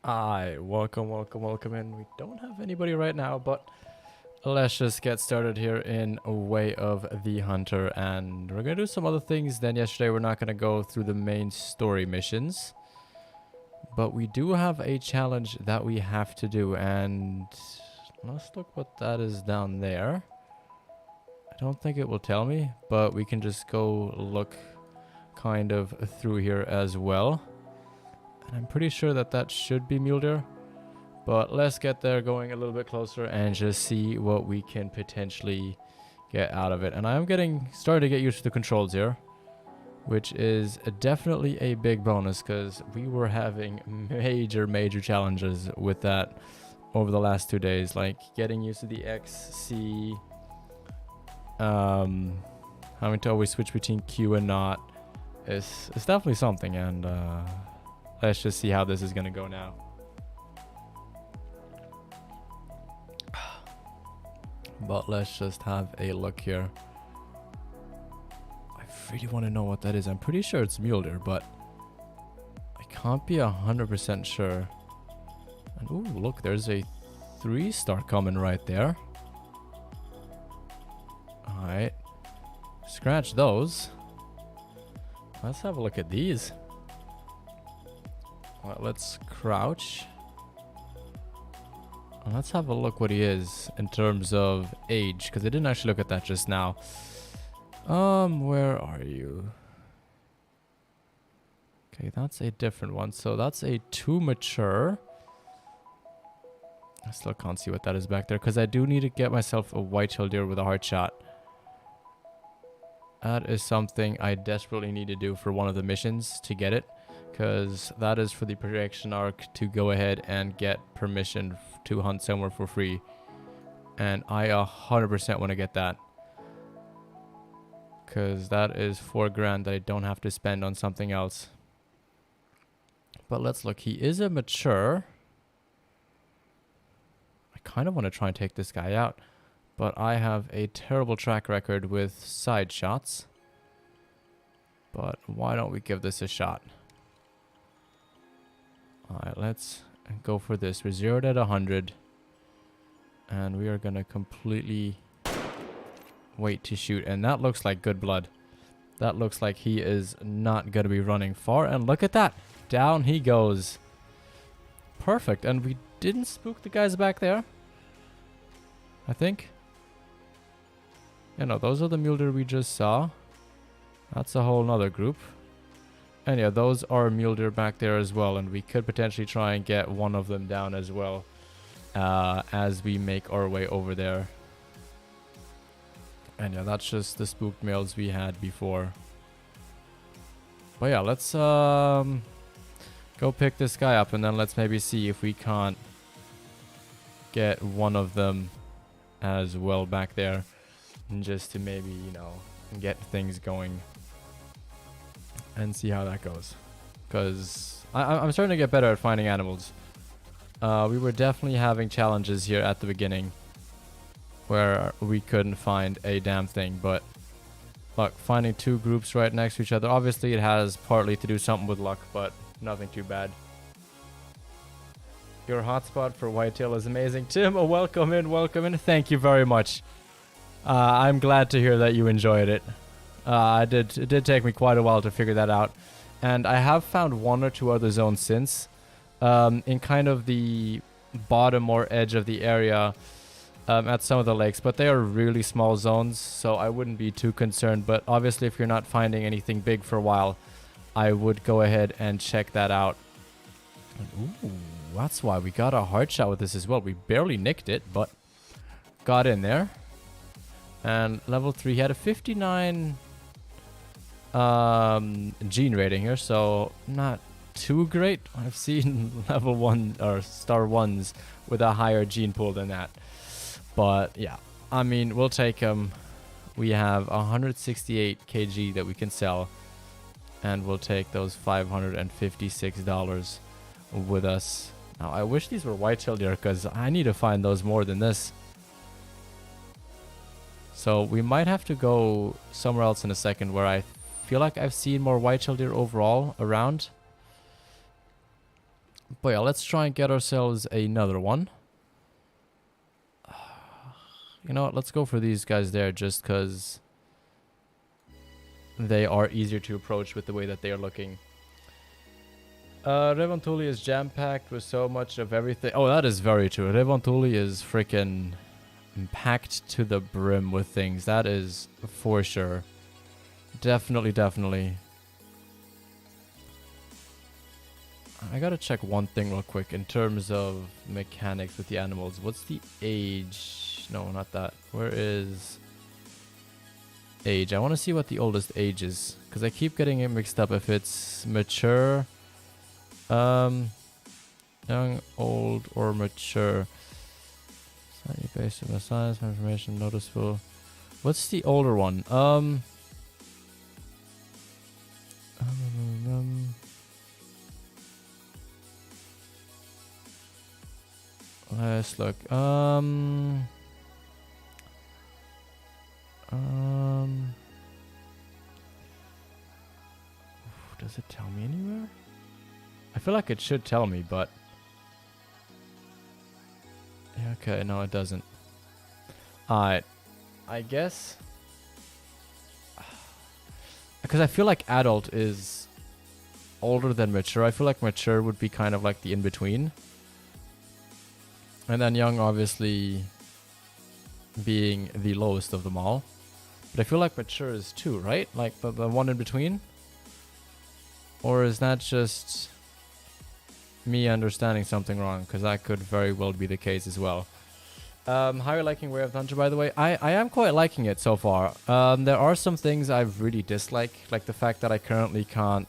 Hi, welcome in. We don't have anybody right now, but let's just get started here in a Way of the Hunter, and we're gonna do some other things than yesterday. We're not gonna go through the main story missions, but we do have a challenge that we have to do, and let's look what that is down there. I don't think it will tell me, but we can just go look kind of through here as well. And I'm pretty sure that that should be mule deer. But let's get there going a little bit closer and just see what we can potentially get out of it. And I'm starting to get used to the controls here, which is definitely a big bonus because we were having major challenges with that over the last 2 days. Like getting used to the XC, having to always switch between Q and not. It's definitely something, and let's just see how this is going to go now. But let's just have a look here. I really want to know what that is. I'm pretty sure it's mule deer, but I can't be 100% sure. And ooh, look, there's a 3-star coming right there. Alright. Scratch those. Let's have a look at these. Alright, let's crouch. Let's have a look what he is in terms of age, because I didn't actually look at that just now. Where are you? Okay, that's a different one. So that's a 2 mature. I still can't see what that is back there, because I do need to get myself a white-tailed deer with a heart shot. That is something I desperately need to do for one of the missions to get it, because that is for the projection arc to go ahead and get permission to hunt somewhere for free, and I 100% want to get that, because that is $4,000 that I don't have to spend on something else. But let's look. He is a mature. I kind of want to try and take this guy out, but I have a terrible track record with side shots. But why don't we give this a shot? Alright, let's go for this. We're zeroed at 100. And we are going to completely wait to shoot. And that looks like good blood. That looks like he is not going to be running far. And look at that. Down he goes. Perfect. And we didn't spook the guys back there, I think. You know, those are the mule deer we just saw. That's a whole nother group. And yeah, those are mule deer back there as well, and we could potentially try and get one of them down as well as we make our way over there. And yeah, that's just the spooked males we had before. But yeah, let's go pick this guy up, and then let's maybe see if we can't get one of them as well back there, just to maybe, you know, get things going and see how that goes, because I'm starting to get better at finding animals. We were definitely having challenges here at the beginning where we couldn't find a damn thing, but look, finding 2 groups right next to each other, obviously it has partly to do something with luck, but nothing too bad. Your hotspot for whitetail is amazing. Tim, welcome in. Thank you very much. I'm glad to hear that you enjoyed it. It did take me quite a while to figure that out, and I have found 1 or 2 other zones since, in kind of the bottom or edge of the area, at some of the lakes, but they are really small zones, so I wouldn't be too concerned. But obviously, if you're not finding anything big for a while, I would go ahead and check that out. Ooh, that's why we got a hard shot with this as well. We barely nicked it, but got in there. And level 3, he had a 59 gene rating here, so not too great. I've seen level 1 or star 1s with a higher gene pool than that, but yeah, I mean, we'll take him. We have 168 kg that we can sell, and we'll take those $556 with us. Now I wish these were white-tailed deer, because I need to find those more than this. So we might have to go somewhere else in a second where I feel like I've seen more white-tailed deer overall around. But yeah, let's try and get ourselves another one. You know what? Let's go for these guys there just because they are easier to approach with the way that they are looking. Revontuli is jam-packed with so much of everything. Oh, that is very true. Revontuli is freaking packed to the brim with things. That is for sure. Definitely, definitely. I gotta check one thing real quick in terms of mechanics with the animals. What's the age? No, not that. Where is age? I want to see what the oldest age is because I keep getting it mixed up if it's mature, young, old, or mature. Slightly based on the size, information, noticeable. What's the older one? Let's look. Does it tell me anywhere? I feel like it should tell me, but yeah, okay, no, it doesn't. Alright, I guess because I feel like adult is older than mature. I feel like mature would be kind of like the in-between. And then young, obviously, being the lowest of them all. But I feel like mature is 2, right? Like the one in between? Or is that just me understanding something wrong? Because that could very well be the case as well. How are you liking Way of the Hunter, by the way? I am quite liking it so far. There are some things I really dislike, like the fact that I currently can't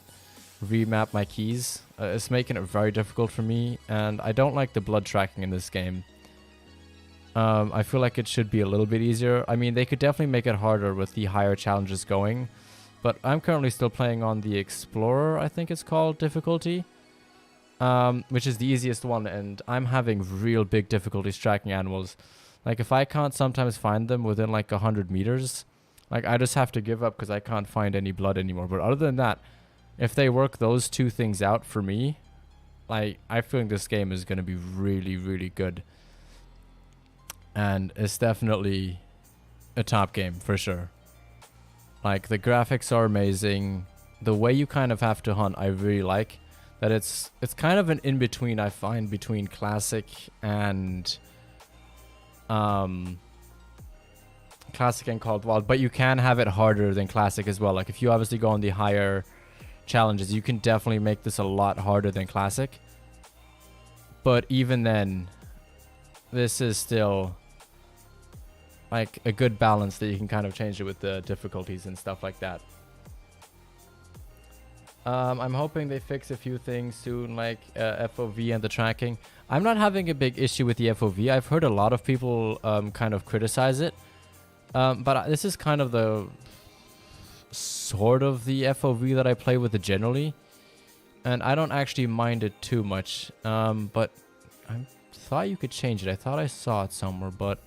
remap my keys. It's making it very difficult for me, and I don't like the blood tracking in this game. I feel like it should be a little bit easier. I mean, they could definitely make it harder with the higher challenges going, but I'm currently still playing on the Explorer, I think it's called, difficulty, which is the easiest one, and I'm having real big difficulties tracking animals. Like, if I can't sometimes find them within like 100 meters, like, I just have to give up because I can't find any blood anymore. But other than that, if they work those two things out for me, like, I feel like this game is going to be really, really good. And it's definitely a top game, for sure. Like, the graphics are amazing. The way you kind of have to hunt, I really like. That it's kind of an in-between, I find, between classic and Called Wild. But you can have it harder than classic as well. Like, if you obviously go on the higher challenges, you can definitely make this a lot harder than classic. But even then, this is still like a good balance that you can kind of change it with the difficulties and stuff like that. I'm hoping they fix a few things soon, like FOV and the tracking. I'm not having a big issue with the FOV. I've heard a lot of people kind of criticize it, but this is kind of the sort of the FOV that I play with it generally, and I don't actually mind it too much. But I thought you could change it. I thought I saw it somewhere, but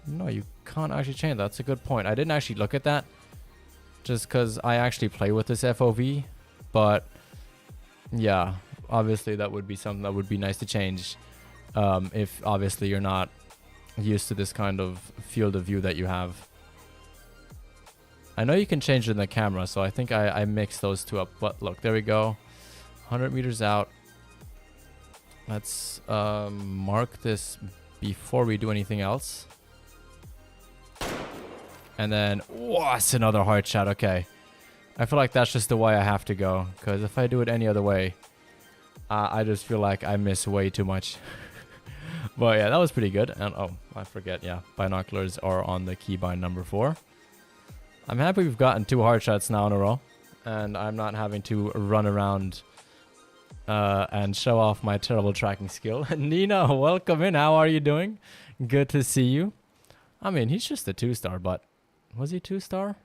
no, you can't actually change that. That's a good point. I didn't actually look at that just because I actually play with this FOV, but yeah, obviously that would be something that would be nice to change if obviously you're not used to this kind of field of view that you have. I know you can change it in the camera, so I think I mixed those two up. But look, there we go. 100 meters out. Let's mark this before we do anything else. And then, whoa, it's another hard shot. Okay. I feel like that's just the way I have to go. Because if I do it any other way, I just feel like I miss way too much. But yeah, that was pretty good. And oh, I forget. Yeah, binoculars are on the keybind number 4. I'm happy we've gotten 2 hard shots now in a row. And I'm not having to run around and show off my terrible tracking skill. Nina, welcome in. How are you doing? Good to see you. I mean, he's just a 2-star, but was he 2-star?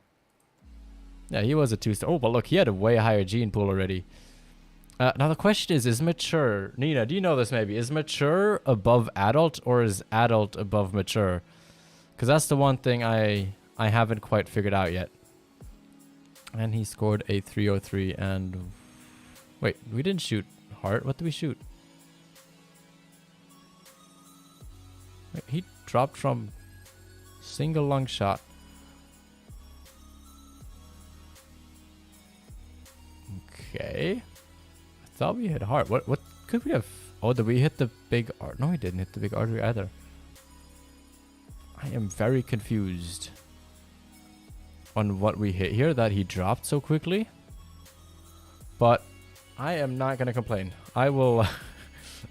Yeah, he was a 2-star. Oh, but look, he had a way higher gene pool already. Now the question is mature... Nina, do you know this maybe? Is mature above adult or is adult above mature? Because that's the one thing I haven't quite figured out yet. And he scored a 303 and... Wait, we didn't shoot heart? What did we shoot? Wait, he dropped from single lung shot. Okay. I thought we hit heart. What could we have? Oh, did we hit the big art? No, we didn't hit the big artery either. I am very confused on what we hit here, that he dropped so quickly. But I am not going to complain. I will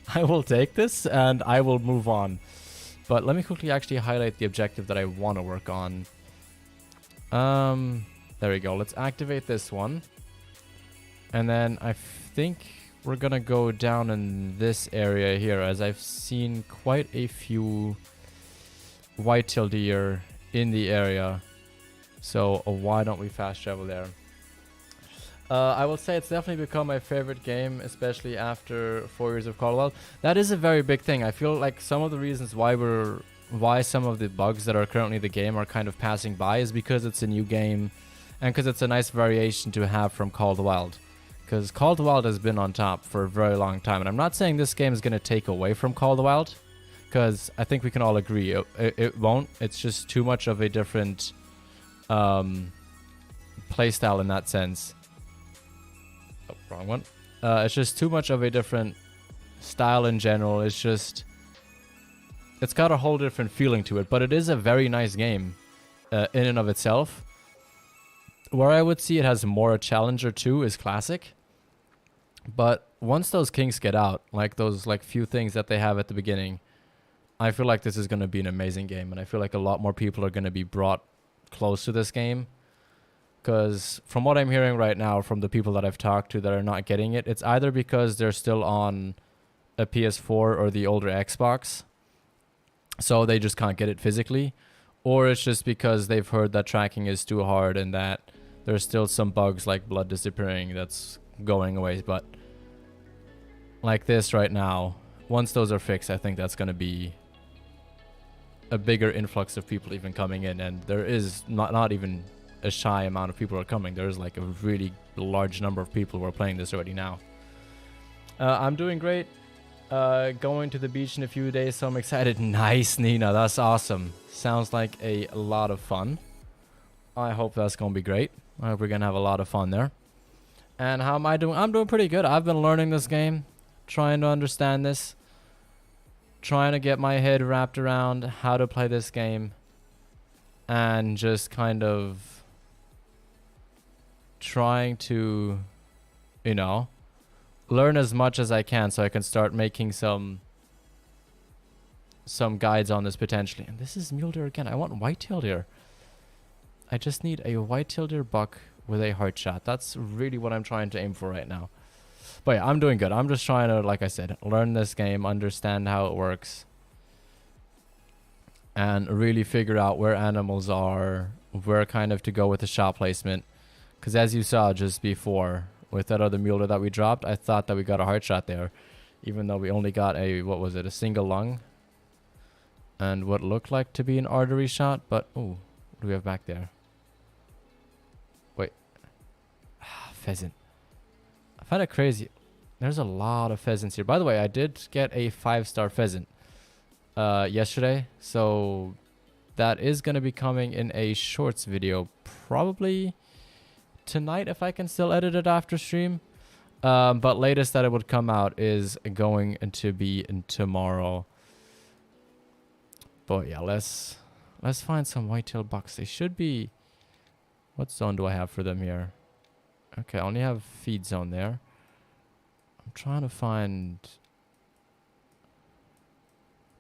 I will take this and I will move on. But let me quickly actually highlight the objective that I want to work on. There we go. Let's activate this one. And then I think we're going to go down in this area here, as I've seen quite a few white-tailed deer in the area. So why don't we fast travel there? I will say it's definitely become my favorite game, especially after 4 years of Call of the Wild. That is a very big thing. I feel like some of the reasons why some of the bugs that are currently the game are kind of passing by is because it's a new game and because it's a nice variation to have from Call of the Wild. Because Call of the Wild has been on top for a very long time, and I'm not saying this game is going to take away from Call of the Wild, because I think we can all agree it won't. It's just too much of a different playstyle in that sense. Oh, wrong one. It's just too much of a different style in general. It's got a whole different feeling to it, but it is a very nice game in and of itself. Where I would see it has more a challenge or two is Classic. But once those kinks get out, like those few things that they have at the beginning, I feel like this is going to be an amazing game. And I feel like a lot more people are going to be brought close to this game. Because from what I'm hearing right now from the people that I've talked to that are not getting it, it's either because they're still on a PS4 or the older Xbox, so they just can't get it physically, or it's just because they've heard that tracking is too hard and that there's still some bugs like blood disappearing that's going away. But like this right now, once those are fixed, I think that's going to be a bigger influx of people even coming in, and there is not even a shy amount of people are coming. There's like a really large number of people who are playing this already now. I'm doing great. Going to the beach in a few days, so I'm excited. Nice, Nina. That's awesome. Sounds like a lot of fun. I hope that's going to be great. I hope we're going to have a lot of fun there. And how am I doing? I'm doing pretty good. I've been learning this game, trying to understand this, trying to get my head wrapped around how to play this game, and just kind of trying to, learn as much as I can so I can start making some guides on this potentially. And this is mule deer again. I want white-tailed deer. I just need a white-tailed deer buck with a heart shot. That's really what I'm trying to aim for right now. But yeah, I'm doing good. I'm just trying to, like I said, learn this game, understand how it works, and really figure out where animals are, where kind of to go with the shot placement. Because as you saw just before, with that other mule that we dropped, I thought that we got a heart shot there, even though we only got a single lung and what looked like to be an artery shot. But oh, what do we have back there? Wait, pheasant. I find it crazy. There's a lot of pheasants here. By the way, I did get a 5-star pheasant yesterday, so that is going to be coming in a shorts video probably tonight if I can still edit it after stream. But latest that it would come out is going to be tomorrow. But yeah, let's find some white-tailed bucks. They should be... What zone do I have for them here? Okay, I only have feed zone there. I'm trying to find...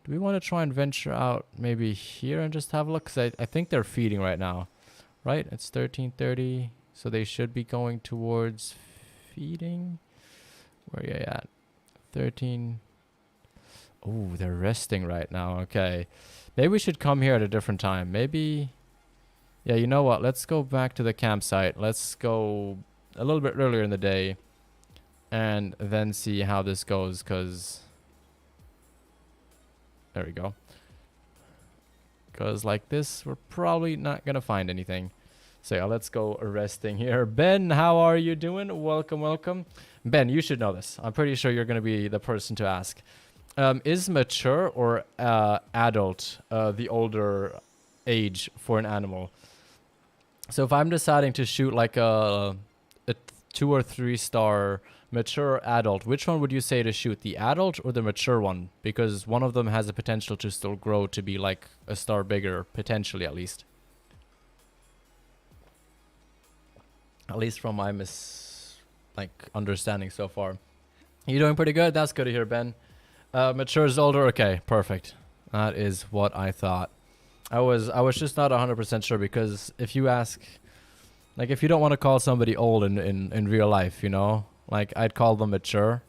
Do we want to try and venture out maybe here and just have a look? Because I think they're feeding right now. Right? It's 13:30. So they should be going towards feeding. Where are you at? 13. Oh, they're resting right now. Okay. Maybe we should come here at a different time. Maybe... Yeah, you know what? Let's go back to the campsite. Let's go a little bit earlier in the day and then see how this goes, because... There we go. Because like this, we're probably not going to find anything. So yeah, let's go resting here. Ben, how are you doing? Welcome, welcome. Ben, you should know this. I'm pretty sure you're going to be the person to ask. Is mature or adult the older age for an animal? So if I'm deciding to shoot like a 2 or 3 star mature adult, which one would you say to shoot, the adult or the mature one? Because one of them has the potential to still grow to be like a star bigger, potentially at least. At least from my understanding so far. You doing pretty good? That's good to hear, Ben. Mature is older. Okay, perfect. That is what I thought. I was just not 100% sure, because if you ask, like, if you don't want to call somebody old in real life, you know, like, I'd call them mature.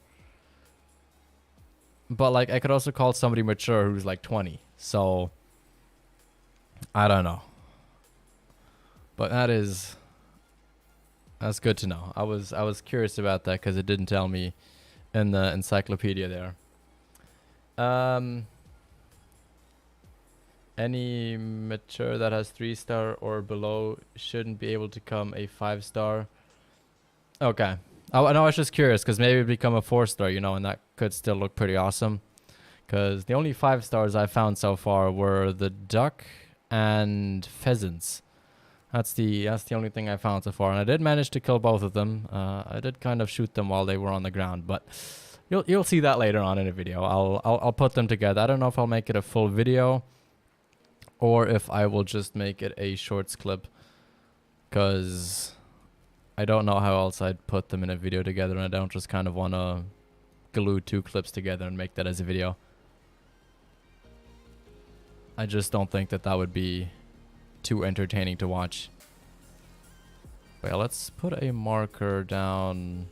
But like, I could also call somebody mature who's like 20. So I don't know. But that's good to know. I was curious about that because it didn't tell me in the encyclopedia there. Any mature that has 3 star or below shouldn't be able to become a 5 star. Okay. I was just curious because maybe it'd become a 4 star, you know, and that could still look pretty awesome. Because the only 5 stars I found so far were the duck and pheasants. That's the only thing I found so far, and I did manage to kill both of them. I did kind of shoot them while they were on the ground, but you'll see that later on in a video. I'll put them together. I don't know if I'll make it a full video or if I will just make it a shorts clip, because I don't know how else I'd put them in a video together, and I don't just kind of want to glue 2 clips together and make that as a video. I just don't think that would be too entertaining to watch. Well, let's put a marker down,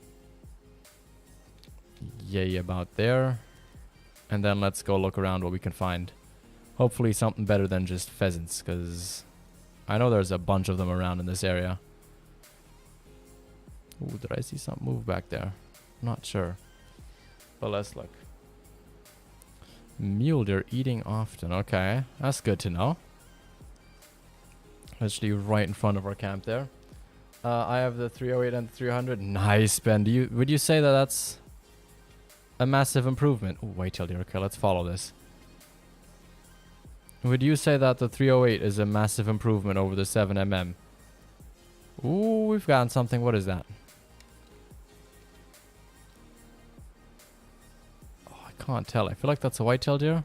yay, about there, and then let's go look around what we can find. Hopefully something better than just pheasants, because I know there's a bunch of them around in this area. Ooh, did I see something move back there? Not sure, but let's look. Mule deer eating often. Okay, that's good to know. Actually right in front of our camp there. I have the 308 and the 300. Nice, Ben. Would you say that that's a massive improvement? Oh, white-tailed deer. Okay, let's follow this. Would you say that the 308 is a massive improvement over the 7mm? Ooh, we've gotten something. What is that? Oh, I can't tell. I feel like that's a white-tailed deer.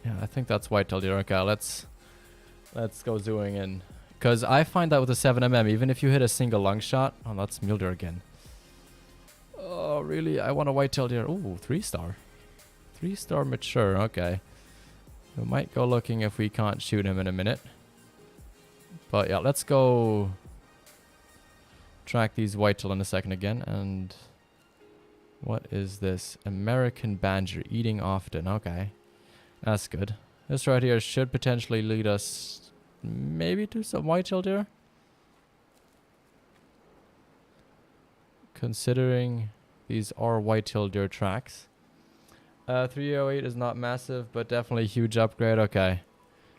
Yeah, I think that's white-tailed deer. Okay, let's go zooming in. Because I find that with the 7mm, even if you hit a single lung shot... Oh, that's mule deer again. Oh, really? I want a white-tailed deer. Ooh, 3 star. 3 star mature. Okay. We might go looking if we can't shoot him in a minute. But yeah, let's go track these whitetail in a second again. And what is this? American badger eating often. Okay. That's good. This right here should potentially lead us maybe to some white-tailed deer. Considering these are white-tailed deer tracks. 308 is not massive, but definitely a huge upgrade. Okay.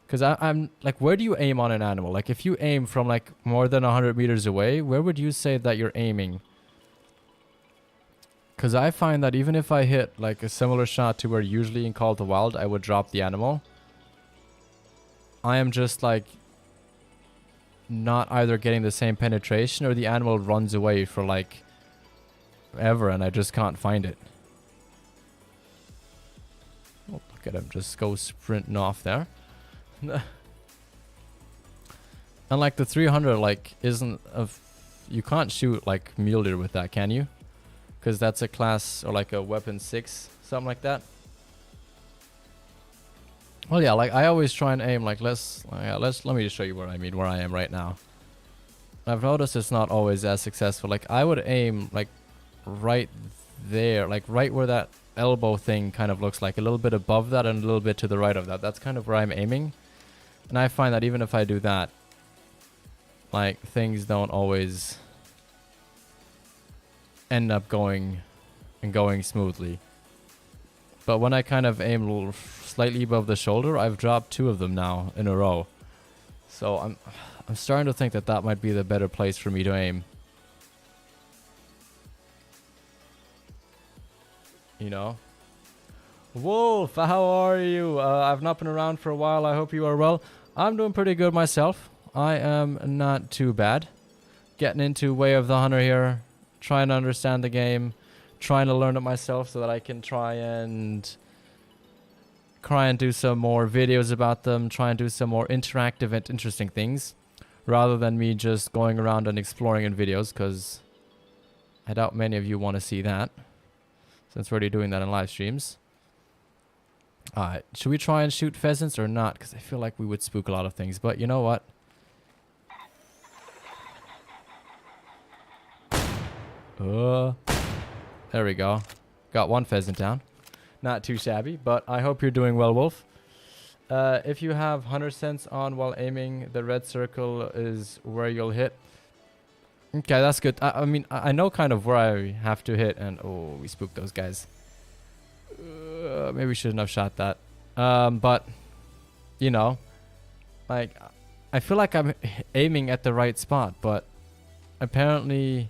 Because I'm like, where do you aim on an animal? Like, if you aim from like more than 100 meters away, where would you say that you're aiming? Because I find that even if I hit like a similar shot to where usually in Call to Wild I would drop the animal, I am just like not either getting the same penetration or the animal runs away for like ever and I just can't find it. Oh, look at him just go sprinting off there. And like the 300 like isn't you can't shoot like mule deer with that, can you? Because that's a class or like a weapon 6, something like that. Well, yeah, like I always try and aim like let me just show you where I am right now. I've noticed it's not always as successful. Like I would aim like right there, like right where that elbow thing kind of looks like, a little bit above that and a little bit to the right of that. That's kind of where I'm aiming. And I find that even if I do that, like things don't always end up going smoothly. But when I kind of aim a little slightly above the shoulder, I've dropped 2 of them now in a row. So I'm starting to think that that might be the better place for me to aim. You know? Wolf, how are you? I've not been around for a while. I hope you are well. I'm doing pretty good myself. I am not too bad. Getting into Way of the Hunter here. Trying to understand the game. Trying to learn it myself so that I can try and do some more videos about them. Try and do some more interactive and interesting things. Rather than me just going around and exploring in videos. Because I doubt many of you want to see that. Since we're already doing that in live streams. Alright, should we try and shoot pheasants or not? Because I feel like we would spook a lot of things. But you know what? There we go. Got one pheasant down. Not too shabby, but I hope you're doing well, Wolf. If you have hunter sense on while aiming, the red circle is where you'll hit. Okay, that's good. I mean, I know kind of where I have to hit, and oh, we spooked those guys. Maybe we shouldn't have shot that. But, you know, like, I feel like I'm aiming at the right spot, but apparently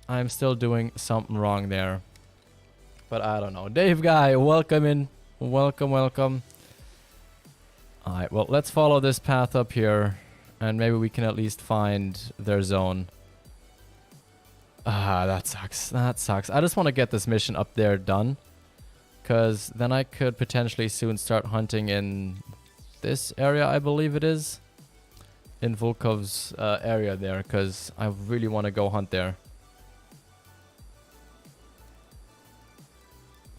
I'm still doing something wrong there. But I don't know. Dave Guy, welcome in. Welcome, welcome. Alright, well, let's follow this path up here. And maybe we can at least find their zone. Ah, that sucks. That sucks. I just want to get this mission up there done. Because then I could potentially soon start hunting in this area, I believe it is. In Volkov's area there. Because I really want to go hunt there.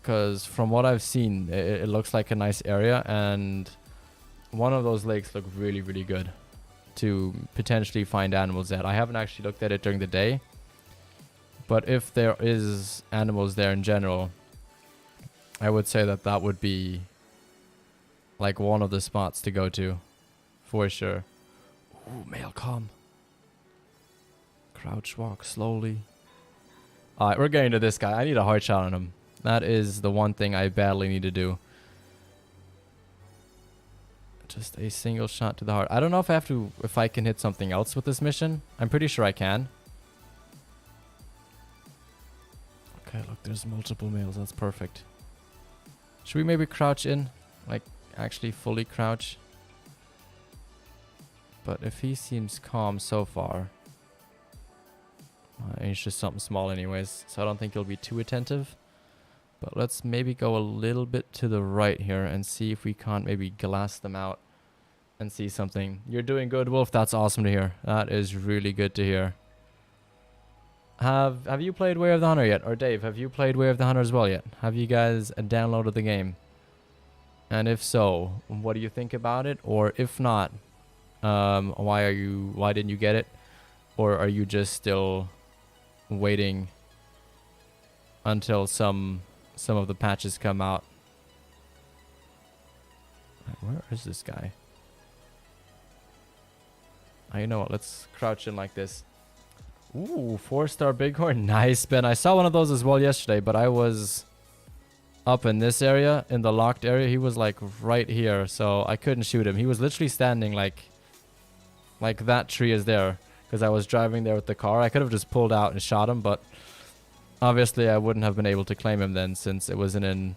Because from what I've seen, it looks like a nice area. And one of those lakes look really, really good to potentially find animals at. I haven't actually looked at it during the day. But if there is animals there in general, I would say that that would be like one of the spots to go to. For sure. Ooh, male calm. Crouch walk slowly. Alright, we're getting to this guy. I need a hard shot on him. That is the one thing I badly need to do. Just a single shot to the heart. I don't know if I can hit something else with this mission. I'm pretty sure I can. Okay, look, there's multiple males. That's perfect. Should we maybe crouch in? Like, actually fully crouch? But if he seems calm so far... he's just something small anyways, so I don't think he'll be too attentive. But let's maybe go a little bit to the right here and see if we can't maybe glass them out and see something. You're doing good, Wolf. That's awesome to hear. That is really good to hear. Have you played Way of the Hunter yet? Or Dave, have you played Way of the Hunter as well yet? Have you guys downloaded the game? And if so, what do you think about it? Or if not, why didn't you get it? Or are you just still waiting until some of the patches come out? Where is this guy? You know what? Let's crouch in like this. Ooh, 4-star bighorn. Nice, Ben. I saw one of those as well yesterday, but I was up in this area, in the locked area. He was like right here, so I couldn't shoot him. He was literally standing like that tree is there, because I was driving there with the car. I could have just pulled out and shot him, but obviously I wouldn't have been able to claim him then, since it was in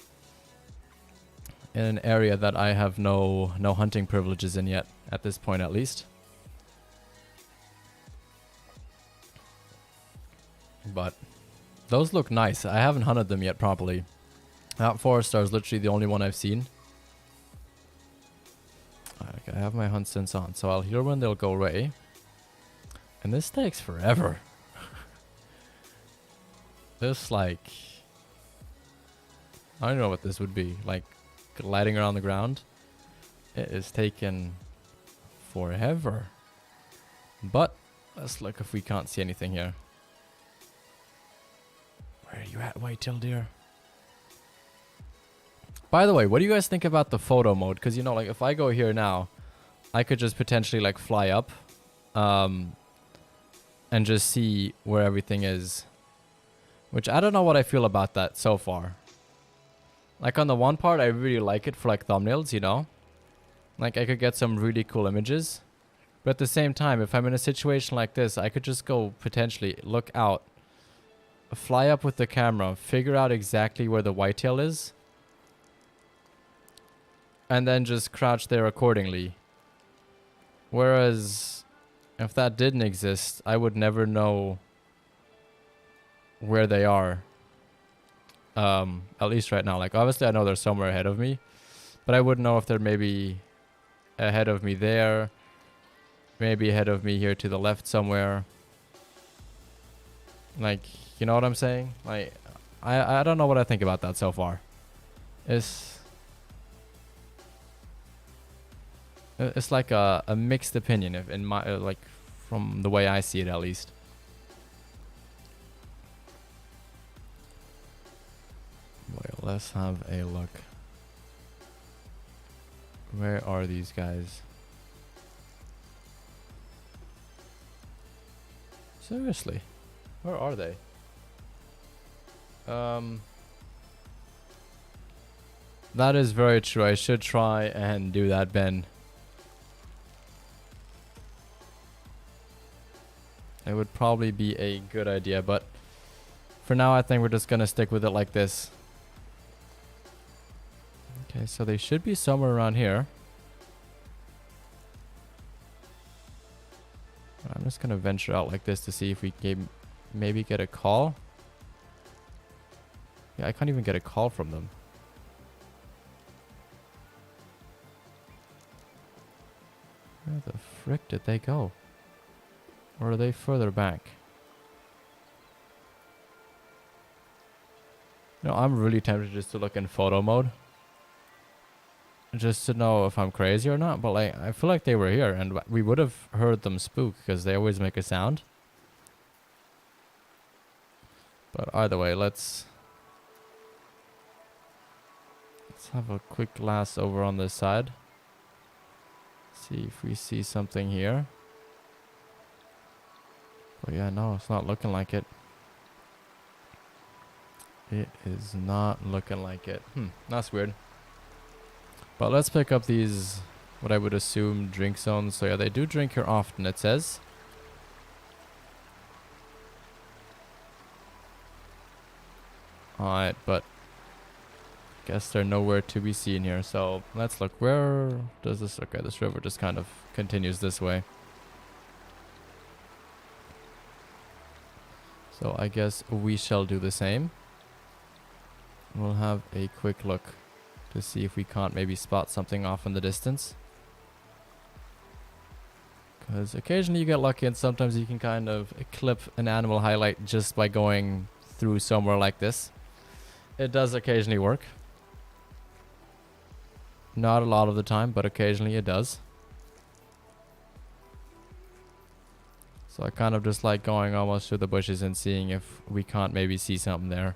an area that I have no hunting privileges in yet, at this point at least. But those look nice. I haven't hunted them yet properly. That 4-star is literally the only one I've seen. Okay, I have my hunt sense on, so I'll hear when they'll go away. And this takes forever. This, like... I don't know what this would be. Like, gliding around the ground. It is taking forever. But, let's look if we can't see anything here. Where are you at, white-tailed deer? By the way, what do you guys think about the photo mode? Because, you know, like, if I go here now, I could just potentially, like, fly up. And just see where everything is. Which, I don't know what I feel about that so far. Like, on the one part, I really like it for, like, thumbnails, you know? Like I could get some really cool images. But at the same time, if I'm in a situation like this, I could just go potentially look out, fly up with the camera, figure out exactly where the whitetail is, and then just crouch there accordingly. Whereas if that didn't exist, I would never know where they are. At least right now. Like obviously I know they're somewhere ahead of me, but I wouldn't know if they're maybe ahead of me there, maybe ahead of me here to the left somewhere. Like, you know what I'm saying? Like, I don't know what I think about that so far. It's like a mixed opinion, if in my like from the way I see it at least. Well, let's have a look. Where are these guys? Seriously, where are they? That is very true. I should try and do that, Ben. It would probably be a good idea, but for now I think we're just gonna stick with it like this. Okay, so they should be somewhere around here. I'm just gonna venture out like this to see if we can maybe get a call. Yeah, I can't even get a call from them. Where the frick did they go? Or are they further back? No, I'm really tempted just to look in photo mode. Just to know if I'm crazy or not. But like, I feel like they were here and we would have heard them spook because they always make a sound. But either way, let's have a quick glass over on this side. See if we see something here. But yeah, no, it's not looking like it. It is not looking like it. That's weird. But let's pick up these, what I would assume, drink zones. So yeah, they do drink here often, it says. Alright, but guess they're nowhere to be seen here. So let's look. Where does this... Okay, this river just kind of continues this way. So I guess we shall do the same. We'll have a quick look to see if we can't maybe spot something off in the distance. Because occasionally you get lucky and sometimes you can kind of clip an animal highlight just by going through somewhere like this. It does occasionally work. Not a lot of the time, but occasionally it does. So I kind of just like going almost through the bushes and seeing if we can't maybe see something there.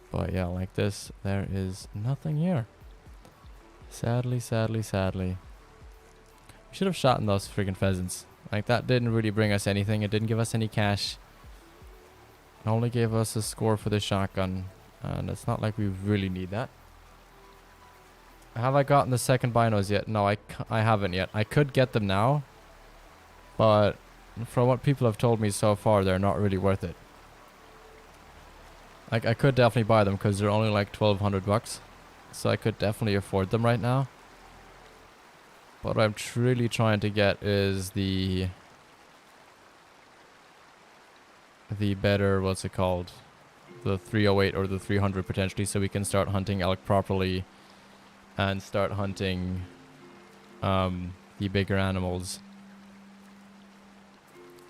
But yeah, like this, there is nothing here. Sadly, sadly, sadly. We should have shot in those freaking pheasants. Like that didn't really bring us anything. It didn't give us any cash. It only gave us a score for the shotgun. And it's not like we really need that. Have I gotten the second binos yet? No, I haven't yet. I could get them now. But from what people have told me so far, they're not really worth it. Like, I could definitely buy them because they're only like 1,200 bucks. So I could definitely afford them right now. But what I'm truly trying to get is the better, what's it called? The 308 or the 300 potentially, so we can start hunting elk properly and start hunting the bigger animals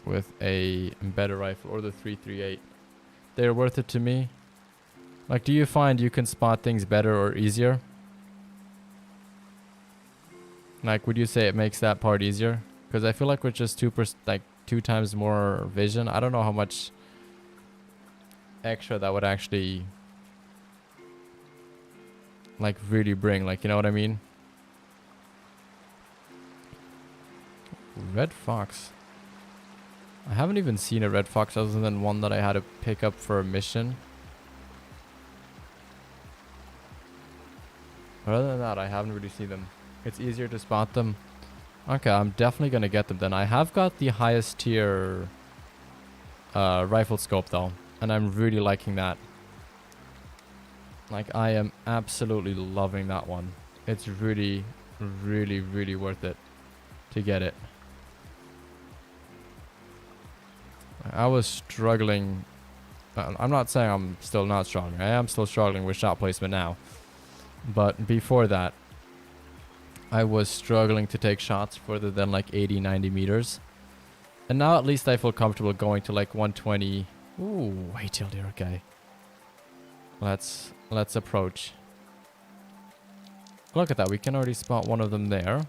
with a better rifle, or the 338. They're worth it to me. Like, do you find you can spot things better or easier? Like, would you say it makes that part easier? Because I feel like with just 2 times more vision, I don't know how much extra that would actually like really bring. Like, you know what I mean? Red fox. I haven't even seen a red fox other than one that I had to pick up for a mission. Other than that, I haven't really seen them. It's easier to spot them. Okay, I'm definitely gonna get them then. I have got the highest tier rifle scope though, and I'm really liking that. Like, I am absolutely loving that one. It's really, really, really worth it to get it. I was struggling. I'm not saying I'm still not struggling. I am still struggling with shot placement now. But before that, I was struggling to take shots further than like 80, 90 meters. And now at least I feel comfortable going to like 120. Ooh, way till there, okay. Let's approach. Look at that, we can already spot one of them there.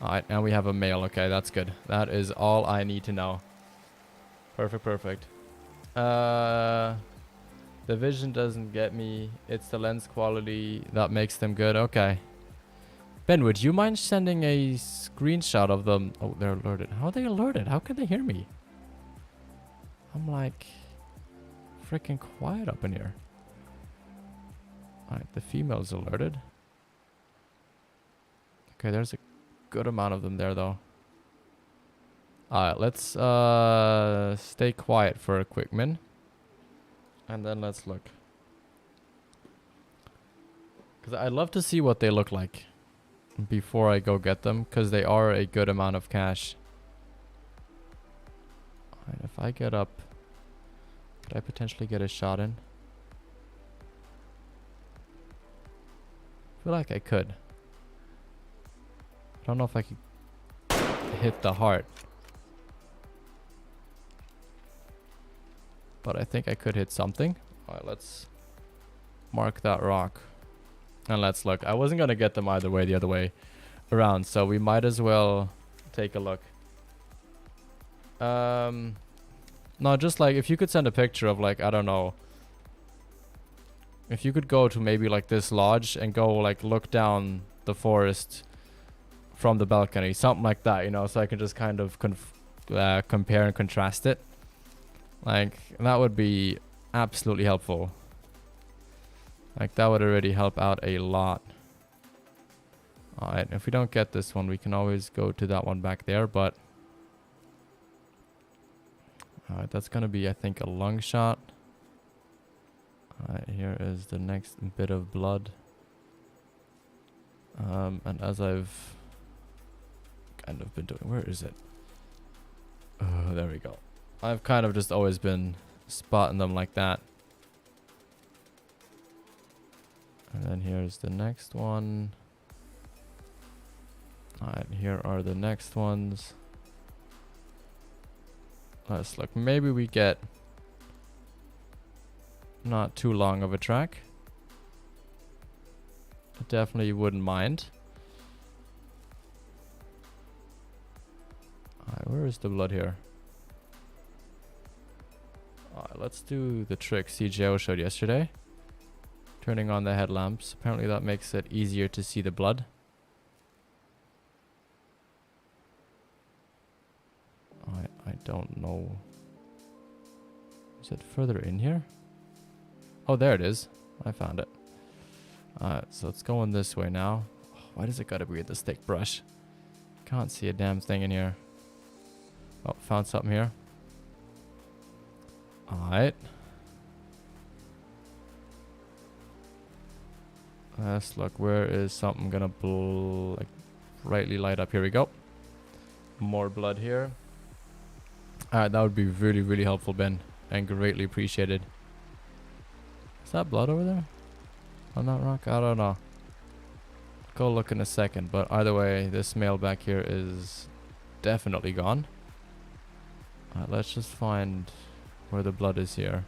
Alright, and we have a male. Okay, that's good. That is all I need to know. Perfect, perfect. The vision doesn't get me. It's the lens quality that makes them good. Okay. Ben, would you mind sending a screenshot of them? Oh, they're alerted. How are they alerted? How can they hear me? I'm like freaking quiet up in here. Alright, the female's alerted. Okay, there's a good amount of them there though. Alright, let's stay quiet for a quick min. And then let's look. Because I'd love to see what they look like before I go get them, because they are a good amount of cash. Alright, if I get up, could I potentially get a shot in? I feel like I could. I don't know if I could hit the heart. But I think I could hit something. Alright, let's mark that rock. And let's look. I wasn't going to get them either way, the other way around. So we might as well take a look. No, just like if you could send a picture of like, I don't know. If you could go to maybe like this lodge and go like look down the forest from the balcony. Something like that, you know. So I can just kind of compare and contrast it. Like, that would be absolutely helpful. Like, that would already help out a lot. Alright, if we don't get this one, we can always go to that one back there, but... Alright, that's gonna be, I think, a lung shot. Alright, here is the next bit of blood. And as I've kind of been doing... Where is it? Oh, there we go. I've kind of just always been spotting them like that. And then here's the next one. Alright, here are the next ones. Let's look. Maybe we get not too long of a track. I definitely wouldn't mind. Alright, where is the blood here? Alright, let's do the trick CJO showed yesterday. Turning on the headlamps. Apparently that makes it easier to see the blood. I don't know. Is it further in here? Oh, there it is. I found it. Alright, so it's going this way now. Oh, why does it gotta be with the stick brush? Can't see a damn thing in here. Oh, found something here. Alright. Let's look. Where is something gonna like brightly light up? Here we go. More blood here. Alright, that would be really, really helpful, Ben. And greatly appreciated. Is that blood over there? On that rock? I don't know. Go look in a second. But either way, this male back here is definitely gone. Alright, let's just find where the blood is here.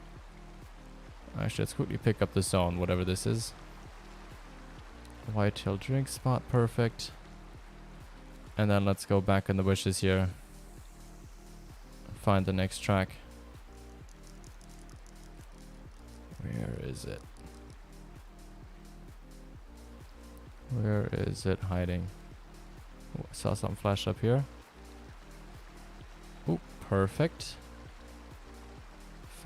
Actually, let's quickly pick up the zone, whatever this is. Whitetail drink spot, perfect. And then let's go back in the bushes here. Find the next track. Where is it? Where is it hiding? Oh, I saw something flash up here. Oh, perfect.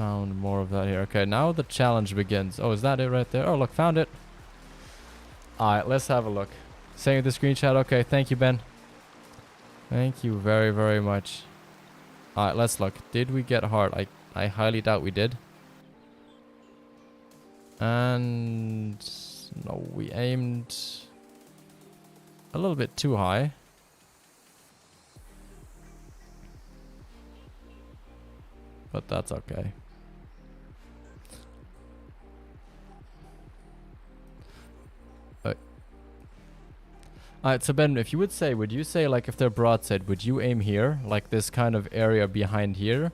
found more of that here. Okay, now the challenge begins. Oh, is that it right there? Oh, look, found it. Alright, let's have a look. Save the screenshot. Okay, thank you, Ben. Thank you very, very much. Alright, let's look. Did we get hard? I highly doubt we did. And no, we aimed a little bit too high. But that's okay. Alright, so Ben, if you would say, would you say, like, if they're broadside, would you aim here? Like this kind of area behind here?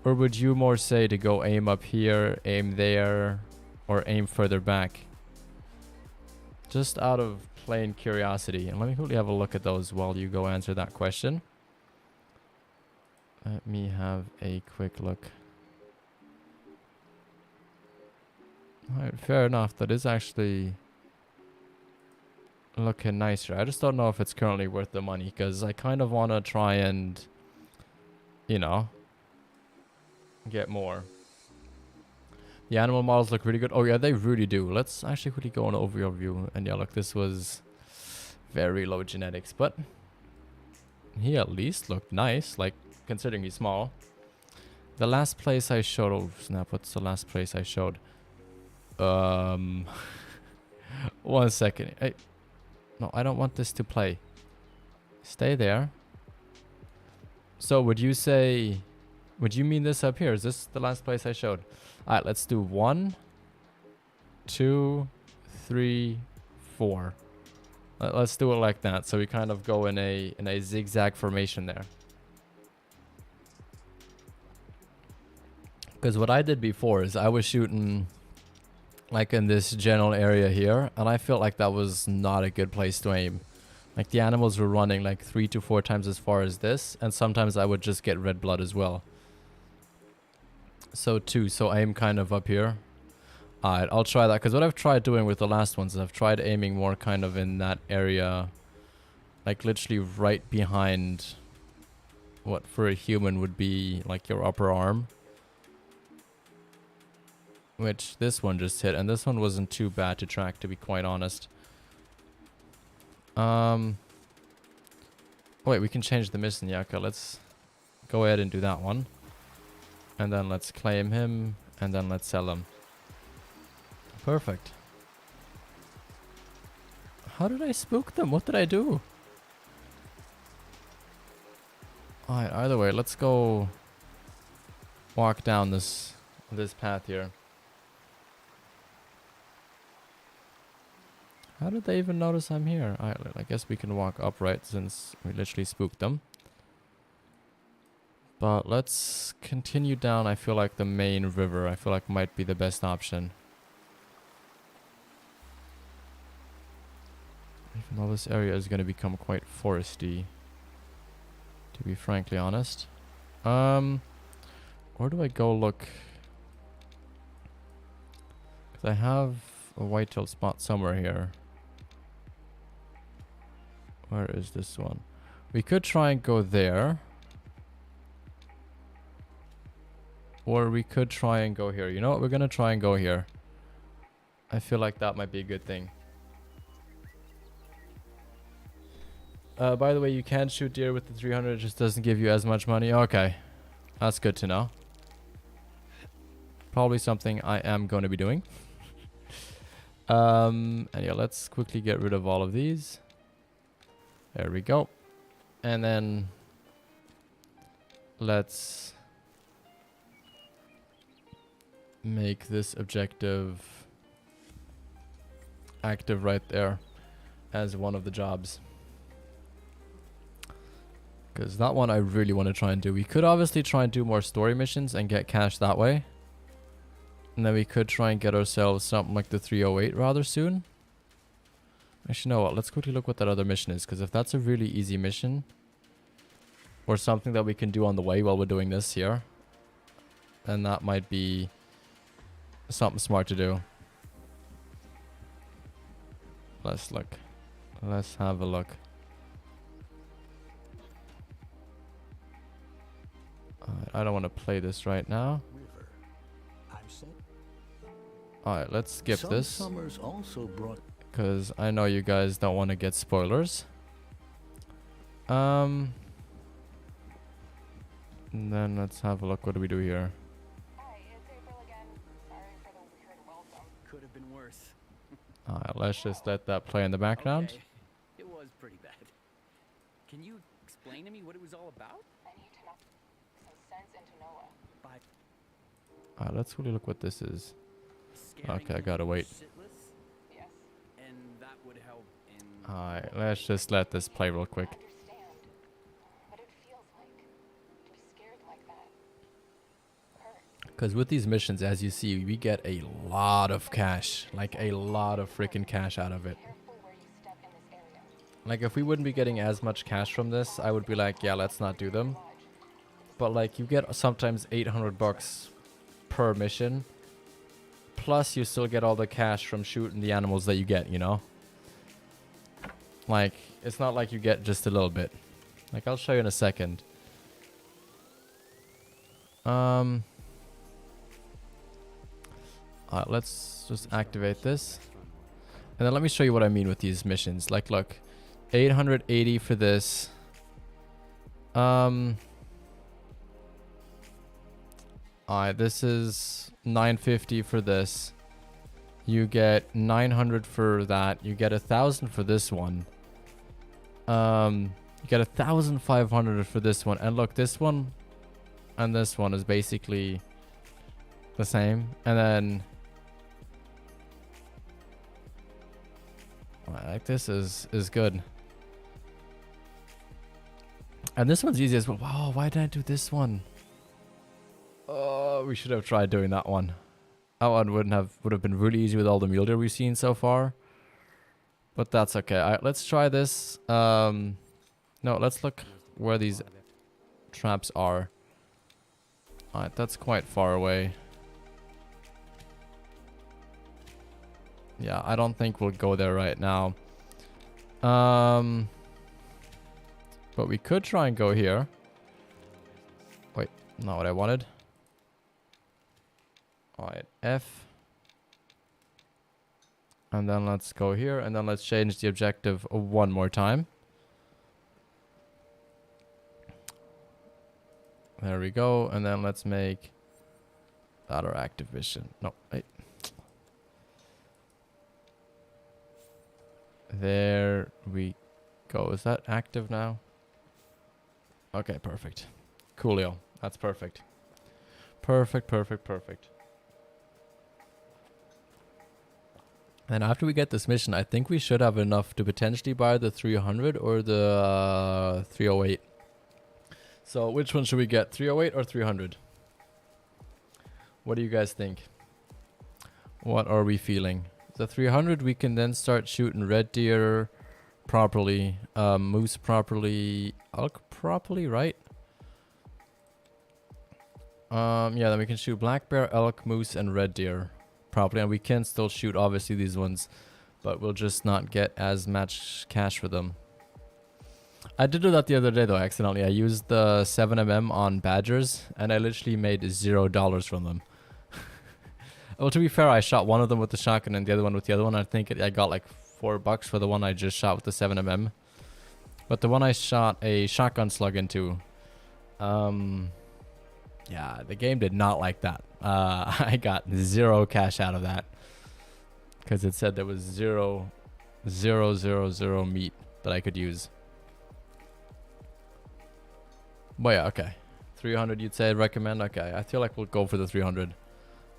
Or would you more say to go aim up here, aim there, or aim further back? Just out of plain curiosity. And let me quickly have a look at those while you go answer that question. Let me have a quick look. Alright, fair enough. That is actually looking nicer. I just don't know if it's currently worth the money, because I kind of want to try and, you know, get more. The animal models look really good. Oh yeah, they really do. Let's actually quickly go on an overview. And yeah, look, this was very low genetics, but he at least looked nice, like, considering he's small. The last place I showed, oh snap, what's the last place I showed? 1 second. No, I don't want this to play. Stay there. So would you say, would you mean this up here? Is this the last place I showed? Alright, let's do 1, 2, 3, 4. Let's do it like that. So we kind of go in a zigzag formation there. Because what I did before is I was shooting like in this general area here, and I felt like that was not a good place to aim. Like the animals were running like 3 to 4 times as far as this, and sometimes I would just get red blood as well. So aim kind of up here. Alright, I'll try that, because what I've tried doing with the last ones is I've tried aiming more kind of in that area, like literally right behind what for a human would be like your upper arm. Which this one just hit, and this one wasn't too bad to track, to be quite honest. Wait, we can change the mission. Yeah, okay, let's go ahead and do that one. And then let's claim him, and then let's sell him. Perfect. How did I spook them? What did I do? Alright, either way, let's go walk down this path here. How did they even notice I'm here? I guess we can walk upright since we literally spooked them. But let's continue down. I feel like the main river, I feel like might be the best option. Even though this area is going to become quite foresty, to be frankly honest. Where do I go look? Because I have a whitetail spot somewhere here. Where is this one? We could try and go there. Or we could try and go here. You know what? We're going to try and go here. I feel like that might be a good thing. By the way, you can shoot deer with the 300. It just doesn't give you as much money. Okay. That's good to know. Probably something I am going to be doing. And yeah, let's quickly get rid of all of these. There we go. And then let's make this objective active right there as one of the jobs. Because that one I really want to try and do. We could obviously try and do more story missions and get cash that way. And then we could try and get ourselves something like the 308 rather soon. Actually, you know what? Let's quickly look what that other mission is. Because if that's a really easy mission, or something that we can do on the way while we're doing this here, then that might be something smart to do. Let's look. Let's have a look. I don't want to play this right now. Alright, let's skip this. Summers also brought Because I know you guys don't want to get spoilers. And then let's have a look. What do we do here? Hi, it's April again. Sorry for the weird welcome. could have been worse. Alright, let's just let that play in the background. Okay. It was pretty bad. Can you explain to me what it was all about? I need to knock some sense into Noah. By Alright, let's really look what this is. scanning Okay, I him gotta wait. Yes. shitless, and that would help in. Alright, let's just let this play real quick. Understand. What it feels like to be scared like that. Hurt. Because with these missions, as you see, we get a lot of cash. Like, a lot of freaking cash out of it. Careful where you step in this area. Like, if we wouldn't be getting as much cash from this, I would be like, yeah, let's not do them. But, like, you get sometimes 800 bucks per mission. Plus, you still get all the cash from shooting the animals that you get, you know? Like, it's not like you get just a little bit. Like, I'll show you in a second. Alright, let's just activate this. And then let me show you what I mean with these missions. Like, look. 880 for this. Alright, this is 950 for this. You get 900 for that. You get 1,000 for this one. You get 1,500 for this one. And look, this one and this one is basically the same. And then like this is good. And this one's easy as well. Wow, why did I do this one? Oh, we should have tried doing that one. That one would have been really easy with all the mule deer we've seen so far. But that's okay. Alright, let's try this. No, let's look where these traps are. Alright, that's quite far away. Yeah, I don't think we'll go there right now. But we could try and go here. Wait, not what I wanted. Alright, F. And then let's go here. And then let's change the objective one more time. There we go. And then let's make that our active mission. No, wait. There we go. Is that active now? Okay, perfect. Coolio. That's perfect. Perfect. And after we get this mission, I think we should have enough to potentially buy the 300 or the 308. So which one should we get? 308 or 300? What do you guys think? What are we feeling? The 300, we can then start shooting red deer properly, moose properly, elk properly, right? Yeah, then we can shoot black bear, elk, moose, and red deer properly. And we can still shoot, obviously, these ones, but we'll just not get as much cash for them. I did do that the other day, though, accidentally. I used the 7mm on badgers, and I literally made $0 from them. Well, to be fair, I shot one of them with the shotgun and the other one with the other one. I think I got like $4 for the one I just shot with the 7mm. But the one I shot a shotgun slug into, yeah, the game did not like that. I got 0 cash out of that. Because it said there was 0 meat that I could use. But yeah, okay. 300 you'd say I'd recommend? Okay, I feel like we'll go for the 300.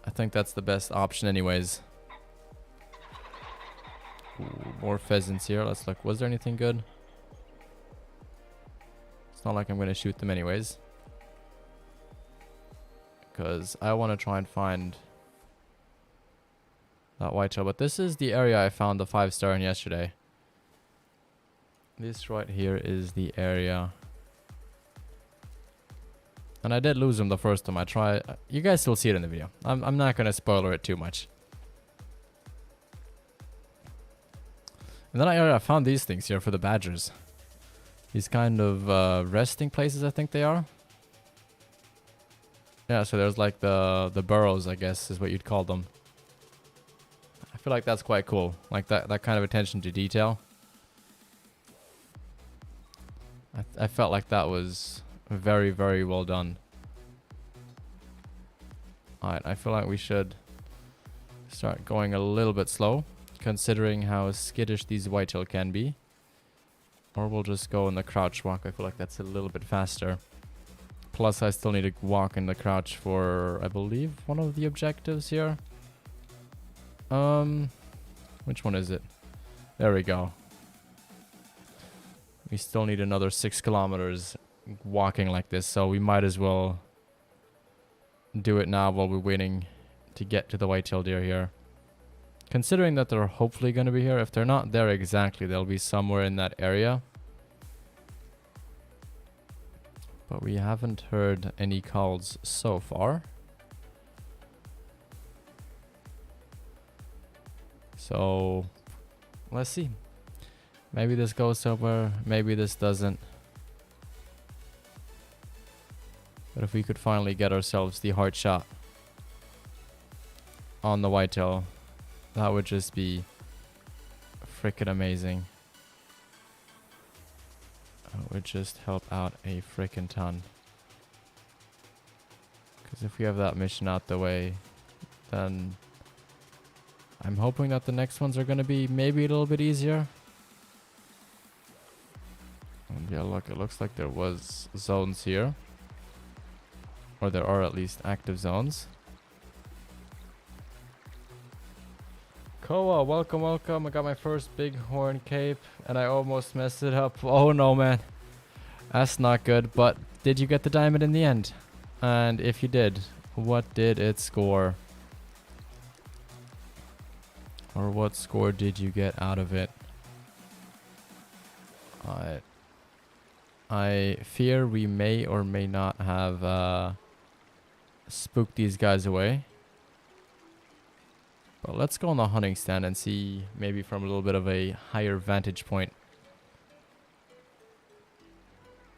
I think that's the best option anyways. Ooh, more pheasants here. Let's look. Was there anything good? It's not like I'm going to shoot them anyways. Because I want to try and find that whitetail. But this is the area I found the 5-star in yesterday. This right here is the area. And I did lose him the first time I tried. You guys will see it in the video. I'm not going to spoiler it too much. And then I found these things here for the badgers. These kind of resting places, I think they are. Yeah, so there's like the burrows, I guess, is what you'd call them. feel like that's quite cool. Like that kind of attention to detail. I felt like that was very, very well done. Alright, I feel like we should start going a little bit slow, considering how skittish these whitetail can be. Or we'll just go in the crouch walk. I feel like that's a little bit faster. Plus, I still need to walk in the crouch for, I believe, one of the objectives here. Which one is it? There we go. We still need another 6 kilometers walking like this, so we might as well do it now while we're waiting to get to the whitetail deer here. Considering that they're hopefully going to be here, if they're not there exactly, they'll be somewhere in that area. But we haven't heard any calls so far. So, let's see. Maybe this goes somewhere, maybe this doesn't. But if we could finally get ourselves the hard shot on the whitetail, that would just be freaking amazing. It would just help out a freaking ton. Because if we have that mission out the way, then I'm hoping that the next ones are going to be maybe a little bit easier. And yeah, look, it looks like there was zones here. Or there are at least active zones. Koa, welcome, welcome. I got my first bighorn cape and I almost messed it up. Oh no, man. That's not good. But did you get the diamond in the end? And if you did, what did it score? Or what score did you get out of it? I fear we may or may not have spooked these guys away. But let's go on the hunting stand and see, maybe from a little bit of a higher vantage point,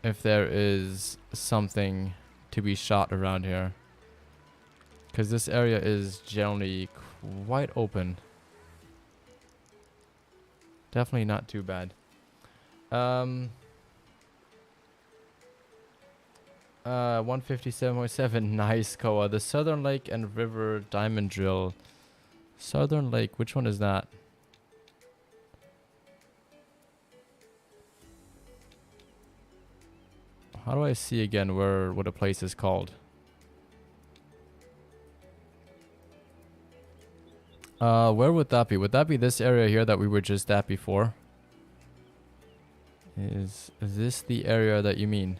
if there is something to be shot around here. Because this area is generally quite open. Definitely not too bad. 157.7. Nice, Koa. The Southern Lake and River Diamond Drill. Southern Lake, which one is that? How do I see again what a place is called? Where would that be? Would that be this area here that we were just at before? Is this the area that you mean?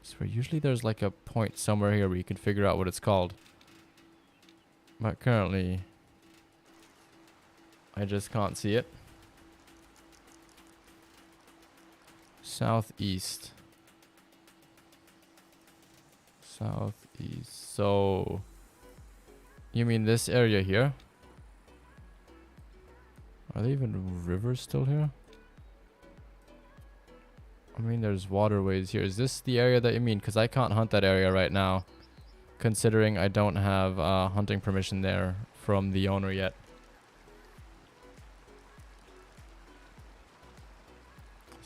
So usually there's like a point somewhere here where you can figure out what it's called. But currently, I just can't see it. Southeast. Southeast. So, you mean this area here? Are there even rivers still here? I mean, there's waterways here. Is this the area that you mean? Because I can't hunt that area right now, considering I don't have hunting permission there from the owner yet.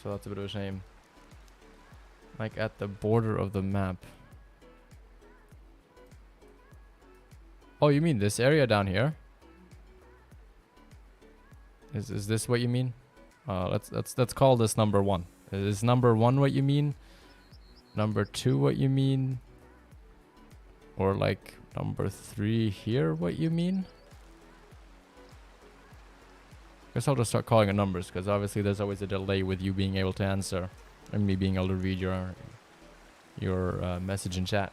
So that's a bit of a shame. Like at the border of the map. Oh, you mean this area down here? Is this what you mean? Let's call this number 1. Is number 1 what you mean? Number 2 what you mean? Or like number 3 here what you mean? Guess I'll just start calling it numbers, because obviously there's always a delay with you being able to answer and me being able to read your message in chat.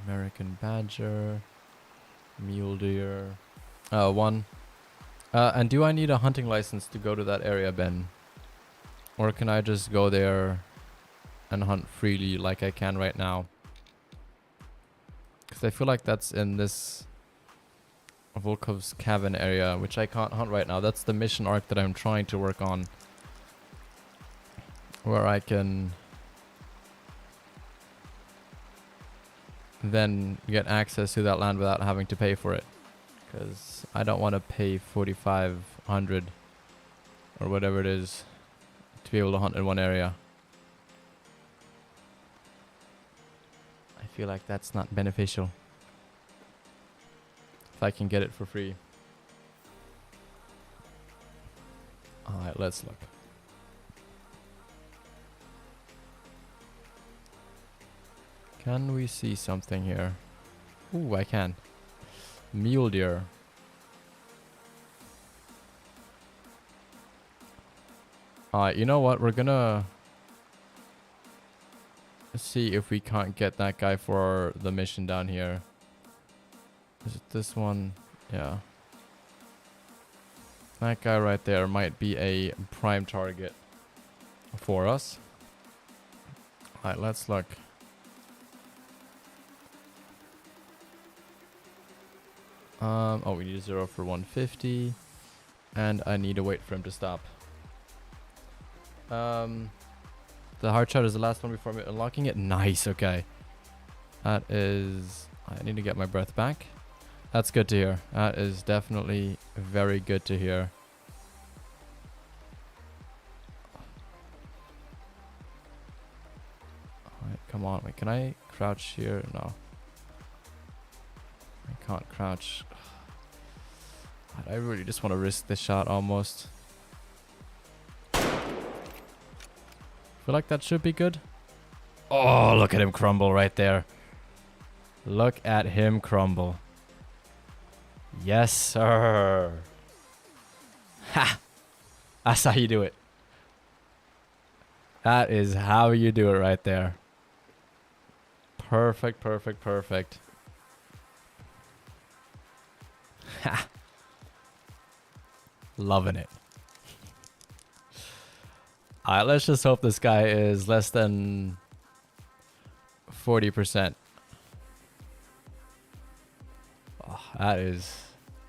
American Badger, Mule Deer, 1. And do I need a hunting license to go to that area, Ben? Or can I just go there and hunt freely like I can right now? Because I feel like that's in this Volkov's Cabin area, which I can't hunt right now. That's the mission arc that I'm trying to work on, where I can then get access to that land without having to pay for it. Because I don't want to pay 4,500 or whatever it is to be able to hunt in one area. I feel like that's not beneficial. If I can get it for free. Alright, let's look. Can we see something here? Ooh, I can. Mule deer. Alright, you know what? We're gonna see if we can't get that guy for the mission down here. Is it this one? Yeah. That guy right there might be a prime target for us. Alright, let's look. Oh, we need a 0 for 150. And I need to wait for him to stop. The hard shot is the last one before unlocking it. Nice, okay. That is... I need to get my breath back. That's good to hear. That is definitely very good to hear. Alright, come on. Wait, can I crouch here? No. I can't crouch. I really just want to risk this shot almost. Feel like that should be good. Oh, look at him crumble right there. Look at him crumble. Yes, sir. Ha! That's how you do it. That is how you do it right there. Perfect, perfect, perfect. Ha! Loving it. Alright, let's just hope this guy is less than 40%. Oh,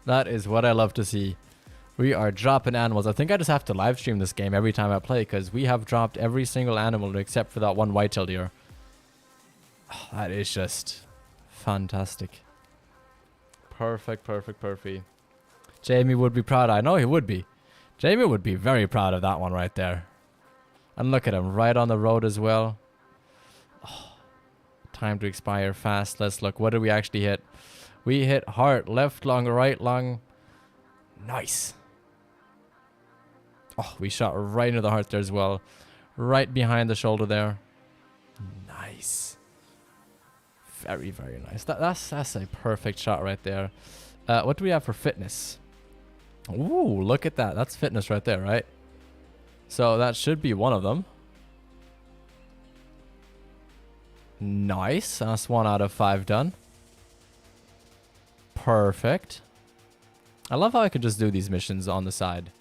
that is what I love to see. We are dropping animals. I think I just have to live stream this game every time I play because we have dropped every single animal except for that one white-tailed deer. Oh, that is just fantastic. Perfect, perfect, perfect. Jamie would be proud. I know he would be. Jamie would be very proud of that one right there. And look at him, right on the road as well. Oh, time to expire fast. Let's look. What did we actually hit? We hit heart, left lung, right lung. Nice. Oh, we shot right into the heart there as well. Right behind the shoulder there. Nice. Very, very nice. That's a perfect shot right there. What do we have for fitness? Ooh, look at that. That's fitness right there, right? So that should be one of them. Nice. That's 1 out of 5 done. Perfect. I love how I can just do these missions on the side.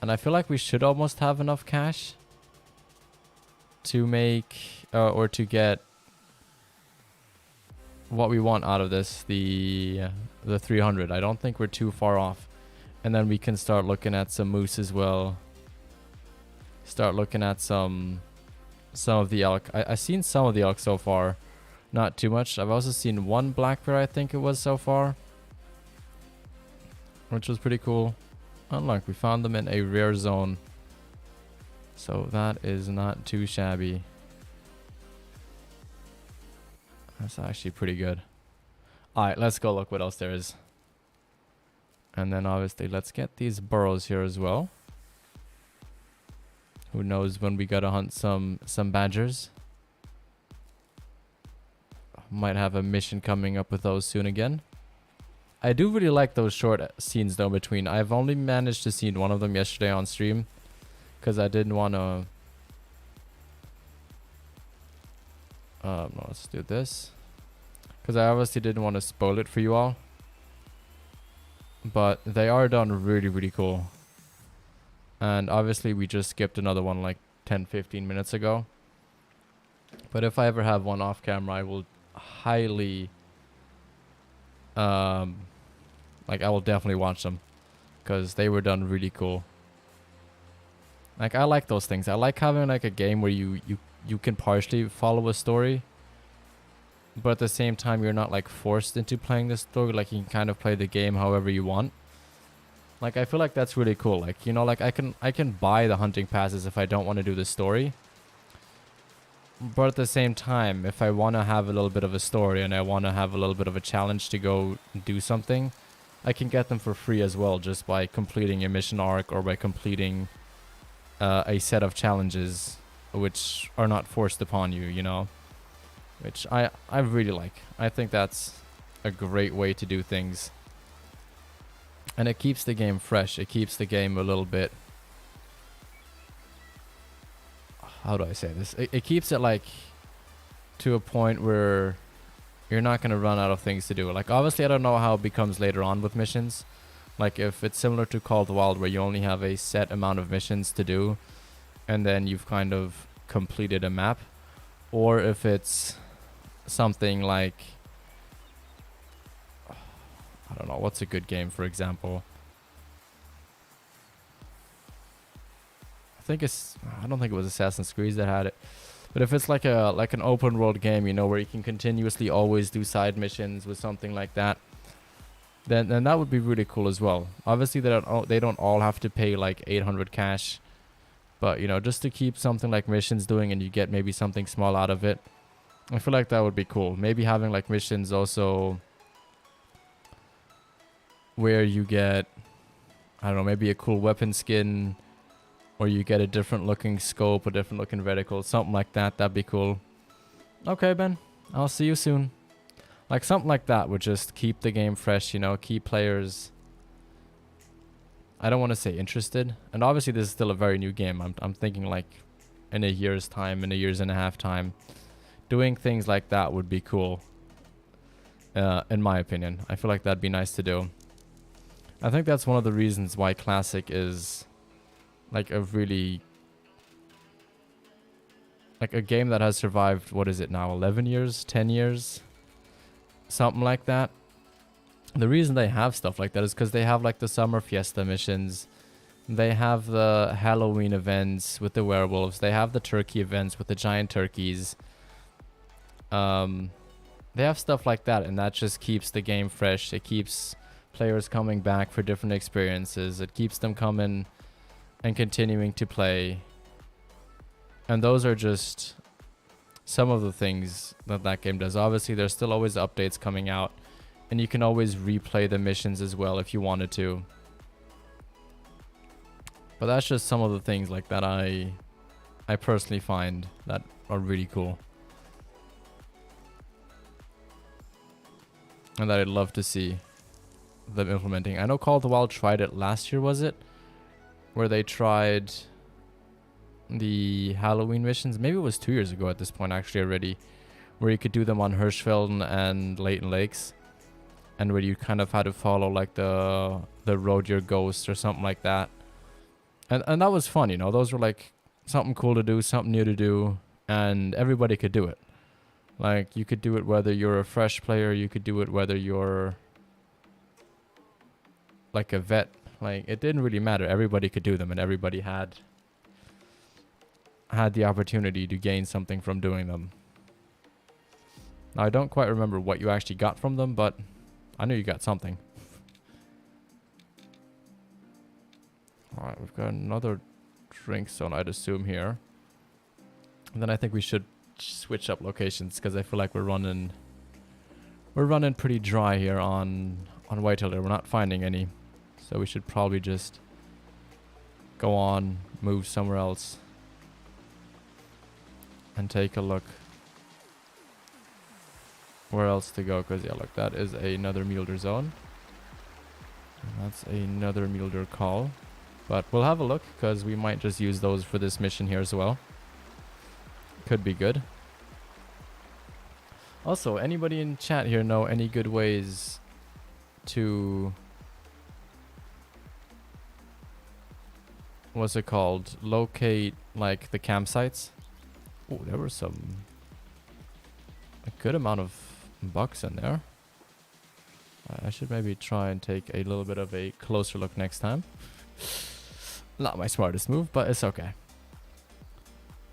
And I feel like we should almost have enough cash to make or to get what we want out of this, the 300. I don't think we're too far off. And then we can start looking at some moose as well. Start looking at some of the elk. I've seen some of the elk so far. Not too much. I've also seen one black bear, I think it was so far. Which was pretty cool. And look, we found them in a rare zone. So that is not too shabby. That's actually pretty good. Alright, let's go look what else there is. And then obviously let's get these burrows here as well. Who knows when we gotta hunt some badgers. Might have a mission coming up with those soon again. I do really like those short scenes though between. I've only managed to see one of them yesterday on stream. Because I didn't want to... no, let's do this. Because I obviously didn't want to spoil it for you all. But they are done really, really cool. And obviously we just skipped another one like 10-15 minutes ago. But if I ever have one off camera, I will highly... I will definitely watch them. Because they were done really cool. Like, I like those things. I like having like a game where you can partially follow a story. but at the same time you're not like forced into playing the story. Like you can kind of play the game however you want. Like I feel like that's really cool. Like, you know, like I can buy the hunting passes if I don't want to do the story. But at the same time, if I want to have a little bit of a story and I want to have a little bit of a challenge to go do something, I can get them for free as well, just by completing a mission arc or by completing a set of challenges which are not forced upon you, you know, which I really like. I think that's a great way to do things. And it keeps the game fresh. It keeps the game a little bit, how do I say this? It keeps it like to a point where you're not going to run out of things to do. Like obviously I don't know how it becomes later on with missions. Like if it's similar to Call of the Wild where you only have a set amount of missions to do and then you've kind of completed a map, or if it's something like, I don't know, what's a good game for example? I don't think it was Assassin's Creed that had it. But if it's like an open world game, you know, where you can continuously always do side missions with something like that, then that would be really cool as well. Obviously they don't all have to pay like 800 cash, but you know, just to keep something like missions doing and you get maybe something small out of it, I feel like that would be cool. Maybe having like missions also where you get, I don't know, maybe a cool weapon skin, or you get a different looking scope, a different looking reticle, something like that. That'd be cool. Okay, Ben, I'll see you soon. Like something like that would just keep the game fresh, you know, keep players, I don't want to say interested. And obviously this is still a very new game. I'm thinking like in a year's time, in a year's and a half time, doing things like that would be cool. In my opinion, I feel like that'd be nice to do. I think that's one of the reasons why Classic is like a really, like a game that has survived, what is it now, 11 years, 10 years, something like that. The reason they have stuff like that is because they have like the summer fiesta missions, they have the Halloween events with the werewolves, they have the turkey events with the giant turkeys. They have stuff like that, and that just keeps the game fresh. It keeps players coming back for different experiences. It keeps them coming and continuing to play. And those are just some of the things that that game does. Obviously there's still always updates coming out, and you can always replay the missions as well if you wanted to. But that's just some of the things like that I personally find that are really cool, and that I'd love to see them implementing. I know Call of the Wild tried it last year, was it? Where they tried the Halloween missions. Maybe it was 2 years ago at this point actually already, where you could do them on Hirschfelden and Leighton Lakes, and where you kind of had to follow like the Road Your Ghost or something like that. And that was fun, you know. Those were like something cool to do, something new to do, and everybody could do it. Like you could do it whether you're a fresh player, you could do it whether you're like a vet. Like it didn't really matter. Everybody could do them, and everybody had the opportunity to gain something from doing them. Now I don't quite remember what you actually got from them, but I know you got something. Alright, we've got another drink zone, I'd assume, here. And then I think we should switch up locations, because I feel like we're running pretty dry here on Whitehill. We're not finding any. So we should probably just go on, move somewhere else, and take a look where else to go. Because yeah, look, that is another Mulder zone. And that's another Mulder call. But we'll have a look, because we might just use those for this mission here as well. Could be good. Also, anybody in chat here know any good ways to, what's it called, locate like the campsites? Oh, there were a good amount of bucks in there. I should maybe try and take a little bit of a closer look next time. Not my smartest move, but it's okay.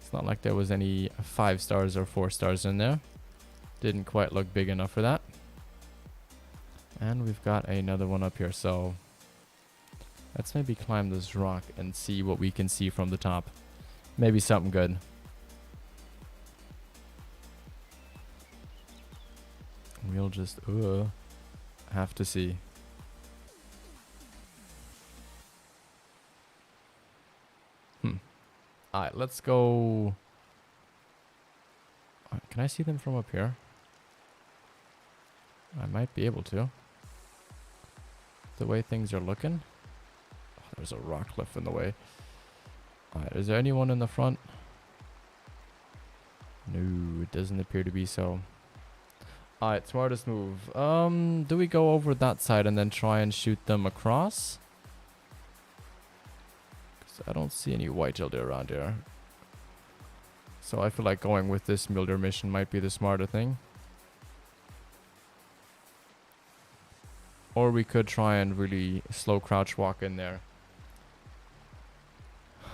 It's not like there was any 5 stars or 4 stars in there. Didn't quite look big enough for that. And we've got another one up here, so let's maybe climb this rock and see what we can see from the top. Maybe something good. We'll just have to see. Alright, let's go. Can I see them from up here? I might be able to. The way things are looking. Oh, there's a rock cliff in the way. Alright, is there anyone in the front? No, it doesn't appear to be so. Alright, smartest move. Do we go over that side and then try and shoot them across? Because I don't see any white-tailed deer around here. So I feel like going with this mule deer mission might be the smarter thing. Or we could try and really slow crouch walk in there.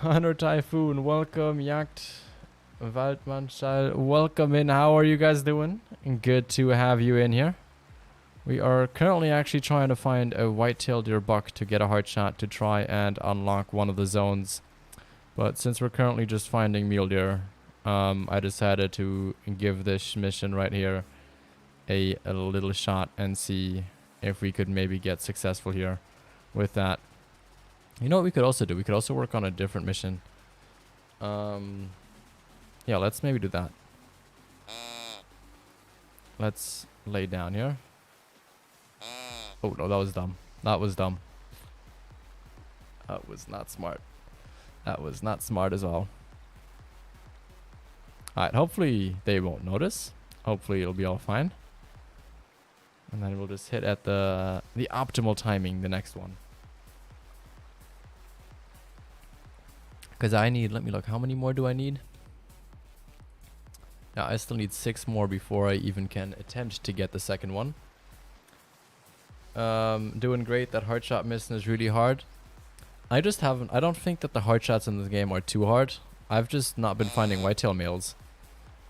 Hunter Typhoon, welcome. Yacht Waldmannschall, welcome in. How are you guys doing? Good to have you in here. We are currently actually trying to find a white-tailed deer buck to get a hard shot to try and unlock one of the zones. But since we're currently just finding mule deer, I decided to give this mission right here a little shot and see if we could maybe get successful here with that. You know what we could also do? We could also work on a different mission. Yeah, let's maybe do that. Let's lay down here. Oh no, that was dumb. That was dumb. That was not smart. That was not smart as all. Alright, hopefully they won't notice. Hopefully it'll be all fine. And then we'll just hit at the optimal timing, the next one. Because I need, let me look, how many more do I need? Yeah, I still need 6 more before I even can attempt to get the second one. Doing great. That hard shot mission is really hard. I don't think that the hard shots in this game are too hard. I've just not been finding whitetail males.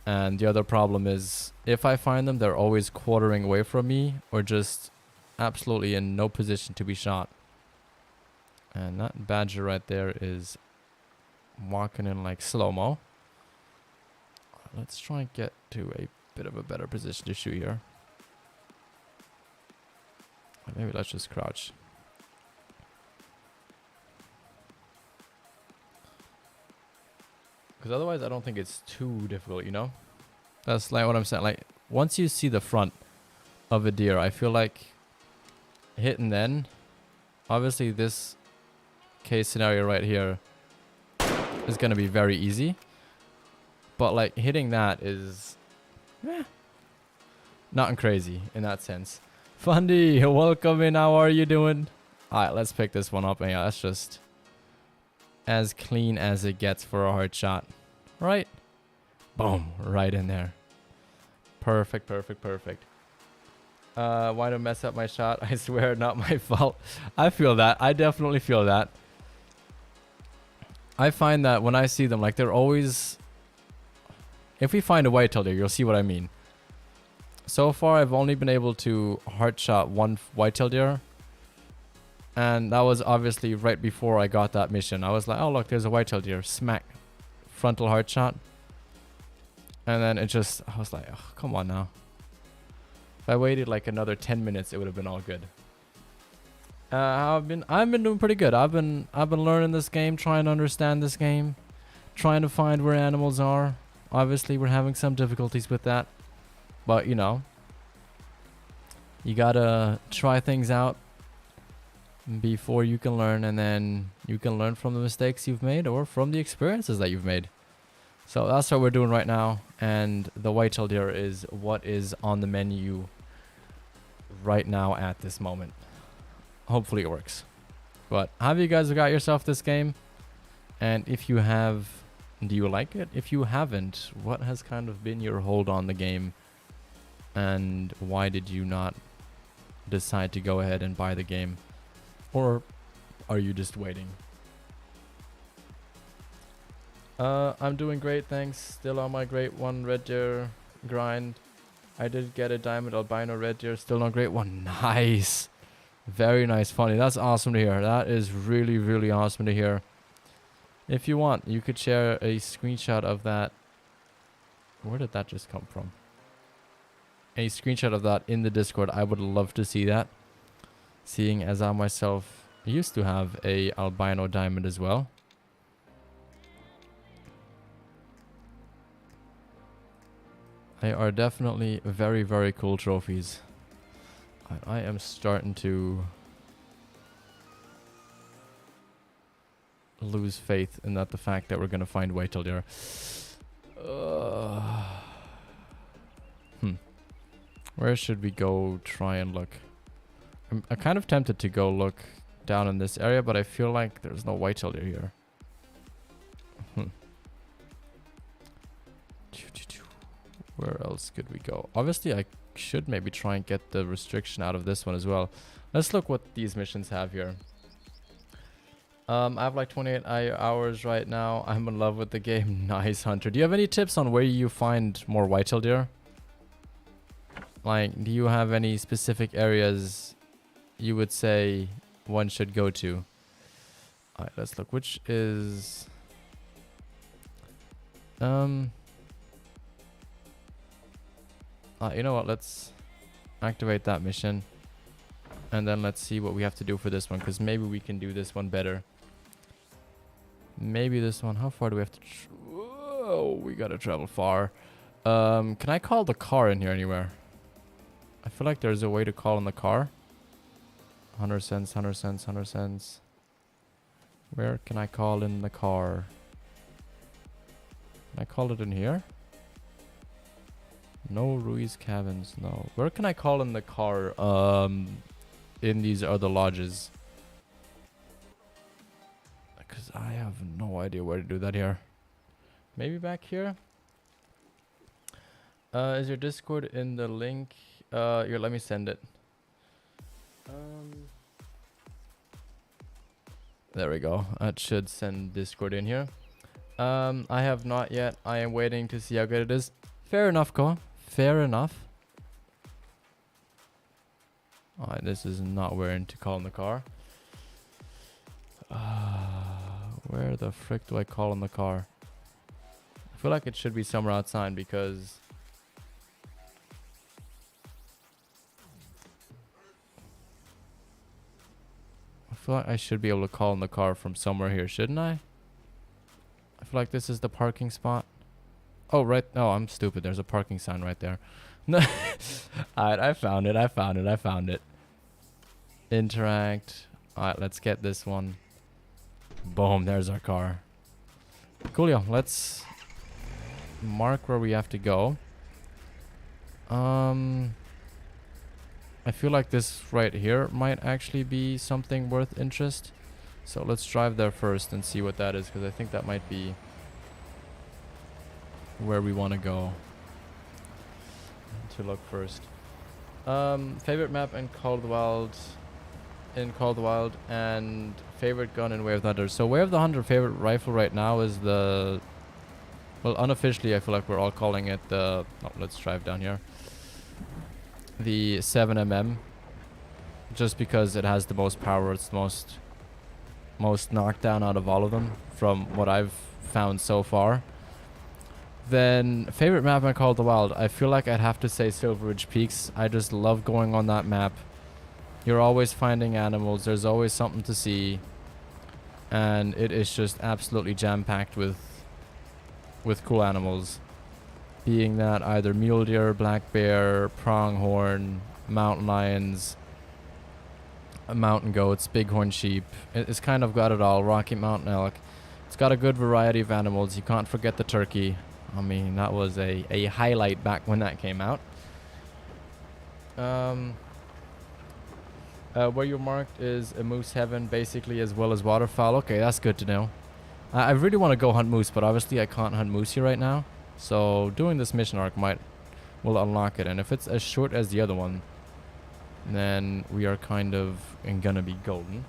And the other problem is, if I find them, they're always quartering away from me or just absolutely in no position to be shot. And that badger right there is walking in like slow-mo. Let's try and get to a bit of a better position to shoot here. Maybe let's just crouch. Because otherwise I don't think it's too difficult, you know? That's like what I'm saying. Like, once you see the front of a deer, I feel like hitting then, obviously this case scenario right here is going to be very easy. But like hitting that is not crazy in that sense. Fundy, welcome in. How are you doing? Alright, let's pick this one up. And yeah, that's just as clean as it gets for a hard shot. Right? Boom. Right in there. Perfect, perfect, perfect. Why don't mess up my shot? I swear, not my fault. I feel that. I definitely feel that. I find that when I see them, like they're always... If we find a whitetail deer, you'll see what I mean. So far, I've only been able to hard shot one whitetail deer. And that was obviously right before I got that mission. I was like, oh, look, there's a whitetail deer. Smack. Frontal hard shot. And then it just, I was like, oh, come on now. If I waited like another 10 minutes, it would have been all good. I've been doing pretty good. I've been learning this game, trying to understand this game, trying to find where animals are. Obviously, we're having some difficulties with that. But, you know, you gotta try things out before you can learn, and then you can learn from the mistakes you've made or from the experiences that you've made. So that's what we're doing right now, and the whitetail deer is what is on the menu right now at this moment. Hopefully it works. But have you guys got yourself this game? And if you have, do you like it? If you haven't, what has kind of been your hold on the game? And why did you not decide to go ahead and buy the game? Or are you just waiting? I'm doing great, thanks. Still on my great one red deer grind. I did get a diamond albino red deer, still no great one. Nice. Very nice, funny. That's awesome to hear. That is really, really awesome to hear. If you want, you could share a screenshot of that. Where did that just come from? A screenshot of that in the Discord. I would love to see that. Seeing as I myself used to have a albino diamond as well. They are definitely very, very cool trophies. I am starting to lose faith in that the fact that we're going to find white-tailed deer. Where should we go try and look? I'm kind of tempted to go look down in this area, but I feel like there's no white-tailed deer here. Where else could we go? Obviously, I should maybe try and get the restriction out of this one as well. Let's look what these missions have here. I have like 28 hours right now. I'm in love with the game. Nice, Hunter. Do you have any tips on where you find more white-tailed deer? Like, do you have any specific areas you would say one should go to? Alright, let's look. Which is... you know what? Let's activate that mission. And then let's see what we have to do for this one. Because maybe we can do this one better. Maybe this one. How far do we have to... Whoa, we gotta travel far. Can I call the car in here anywhere? I feel like there's a way to call in the car. 100 cents, 100 cents, 100 cents. Where can I call in the car? Can I call it in here? No Ruiz cabins, no. Where can I call in the car in these other lodges? Because I have no idea where to do that here. Maybe back here? Is your Discord in the link? Here, let me send it. There we go. That should send Discord in here. I have not yet. I am waiting to see how good it is. Fair enough, Ko. Fair enough. Alright, this is not where to call in the car. Where the frick do I call in the car? I feel like it should be somewhere outside because... I feel like I should be able to call in the car from somewhere here, shouldn't I? I feel like this is the parking spot. Oh, right. Oh, I'm stupid. There's a parking sign right there. No. Alright, I found it. I found it. I found it. Interact. Alright, let's get this one. Boom, there's our car. Coolio, let's mark where we have to go. I feel like this right here might actually be something worth interest. So let's drive there first and see what that is, because I think that might be where we want to go to look first. Favorite map in Call of the Wild, and favorite gun in Way of the Hunter. So Way of the Hunter favorite rifle right now is the, well, unofficially I feel like we're all calling it the, oh, let's drive down here, the 7mm, just because it has the most power. It's the most knockdown out of all of them from what I've found so far. Then favorite map in Call of the Wild, I feel like I'd have to say Silver Ridge Peaks. I just love going on that map. You're always finding animals, there's always something to see, and it is just absolutely jam-packed with cool animals. Being that either mule deer, black bear, pronghorn, mountain lions, mountain goats, bighorn sheep. It's kind of got it all. Rocky Mountain elk. It's got a good variety of animals. You can't forget the turkey. I mean, that was a highlight back when that came out. Where you're marked is a moose heaven, basically, as well as waterfowl. Okay, that's good to know. I really want to go hunt moose, but obviously I can't hunt moose here right now. So doing this mission arc will unlock it. And if it's as short as the other one, then we are kind of gonna be golden.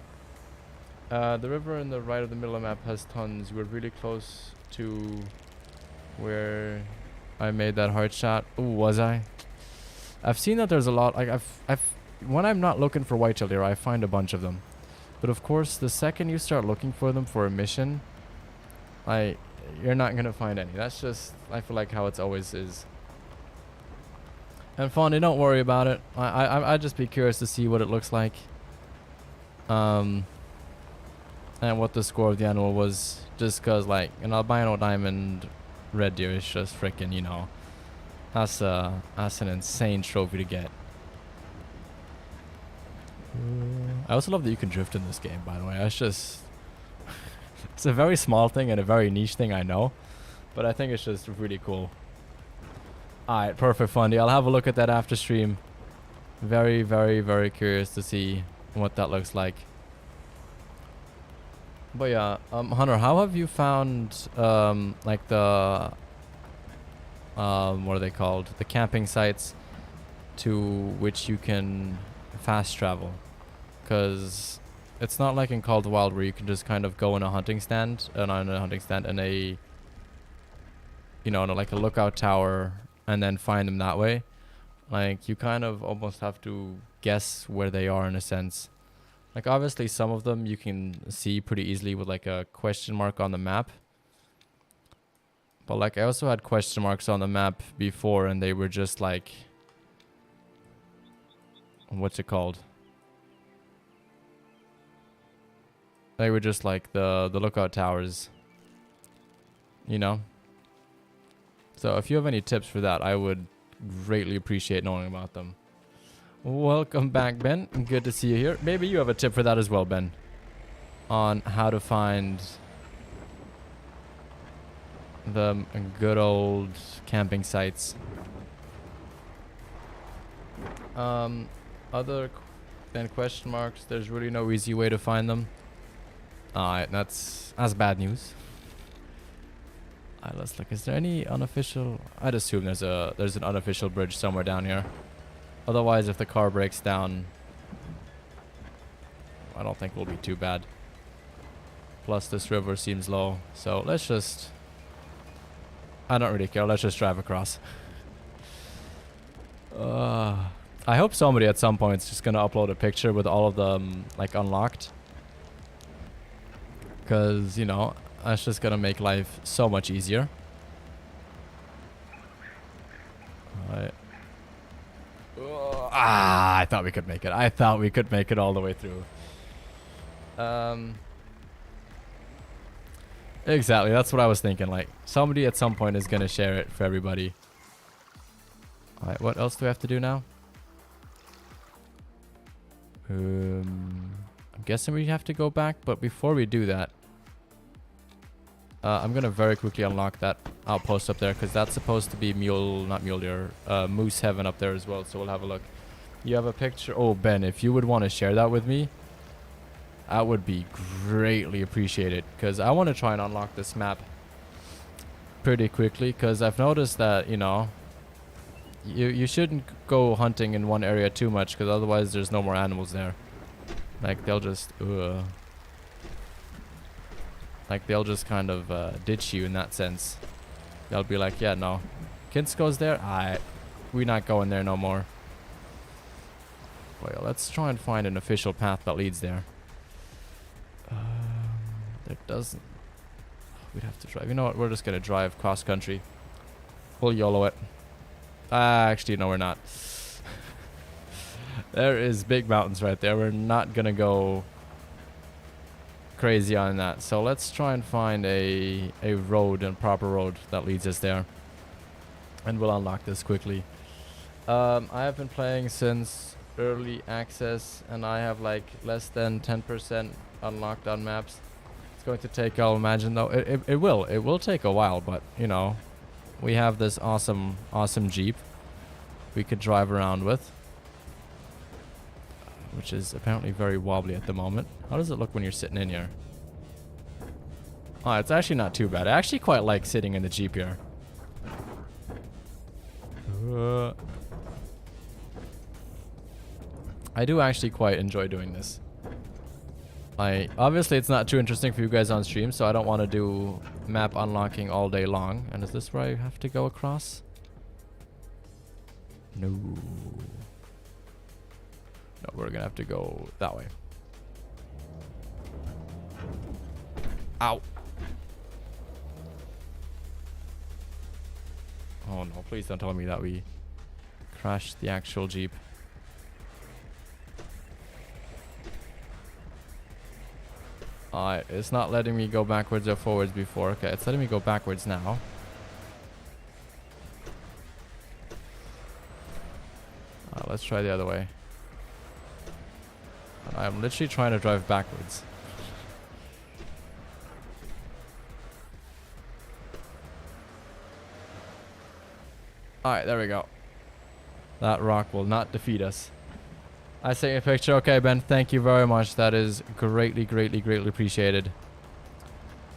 The river in the right of the middle of the map has tons. We're really close to where I made that hard shot. Ooh, was I? I've seen that there's a lot. Like when I'm not looking for whitetail deer, I find a bunch of them. But of course, the second you start looking for them for a mission, you're not gonna find any. That's just, I feel like, how it's always is. And Fondy, don't worry about it. I'd just be curious to see what it looks like. And what the score of the animal was. Just cause like an albino diamond red deer is just freaking, you know, that's an insane trophy to get. I also love that you can drift in this game, by the way. That's just it's a very small thing and a very niche thing, I know, but I think it's just really cool. Alright, perfect, Fundy. I'll have a look at that after stream. Very, very, very curious to see what that looks like. But yeah, Hunter, how have you found like the what are they called? The camping sites to which you can fast travel? Because it's not like in Call of the Wild where you can just kind of go in a hunting stand, not in a hunting stand, in a, you know, like a lookout tower, and then find them that way. Like, you kind of almost have to guess where they are in a sense. Like, obviously some of them you can see pretty easily with like a question mark on the map. But like, I also had question marks on the map before, and they were just like, what's it called? They were just like the lookout towers, you know? So if you have any tips for that, I would greatly appreciate knowing about them. Welcome back, Ben. Good to see you here. Maybe you have a tip for that as well, Ben, on how to find the good old camping sites. Other than question marks, there's really no easy way to find them. Alright, that's bad news. Alright, let's look. Is there any unofficial? I'd assume there's an unofficial bridge somewhere down here. Otherwise, if the car breaks down, I don't think we'll be too bad. Plus, this river seems low, so let's just, I don't really care. Let's just drive across. I hope somebody at some point is just gonna upload a picture with all of them like unlocked. Because, you know, that's just gonna make life so much easier. Alright. I thought we could make it. I thought we could make it all the way through. Exactly, that's what I was thinking. Like, somebody at some point is gonna share it for everybody. Alright, what else do we have to do now? I'm guessing we have to go back, but before we do that, I'm gonna very quickly unlock that outpost up there, because that's supposed to be moose heaven up there as well, so we'll have a look. You have a picture? Oh, Ben, if you would want to share that with me, that would be greatly appreciated, because I want to try and unlock this map pretty quickly, because I've noticed that, you know, you shouldn't go hunting in one area too much, because otherwise there's no more animals there. Like, they'll just kind of ditch you in that sense. They'll be like, yeah, no, Kinsko's there, we're not going there no more. Well, let's try and find an official path that leads there. There doesn't. We'd have to drive. You know what? We're just gonna drive cross country. We'll YOLO it. Actually, no, we're not. There is big mountains right there. We're not gonna go crazy on that. So let's try and find a road, and proper road that leads us there, and we'll unlock this quickly. I have been playing since early access, and I have like less than 10% unlocked on maps. It's going to take, I'll imagine, though it will take a while, but you know, we have this awesome Jeep we could drive around with, which is apparently very wobbly at the moment. How does it look when you're sitting in here? Oh, it's actually not too bad. I actually quite like sitting in the Jeep here. I do actually quite enjoy doing this. Obviously it's not too interesting for you guys on stream, so I don't want to do map unlocking all day long. And is this where I have to go across? No. No, we're gonna have to go that way. Ow. Oh no, please don't tell me that we crashed the actual Jeep. Alright, it's not letting me go backwards or forwards before. Okay, it's letting me go backwards now. Let's try the other way. I'm literally trying to drive backwards. Alright, there we go. That rock will not defeat us. I sent you a picture. Okay, Ben, thank you very much. That is greatly, greatly, greatly appreciated.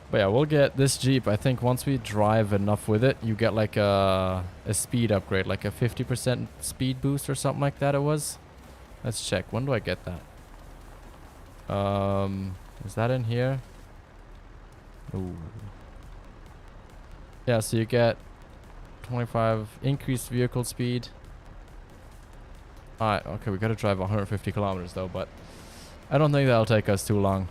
But yeah, we'll get this Jeep. I think once we drive enough with it, you get like a speed upgrade, like a 50% speed boost or something like that it was. Let's check. When do I get that? Is that in here? Ooh. Yeah, so you get 25 increased vehicle speed. Alright, okay, we gotta drive 150 kilometers though, but I don't think that'll take us too long.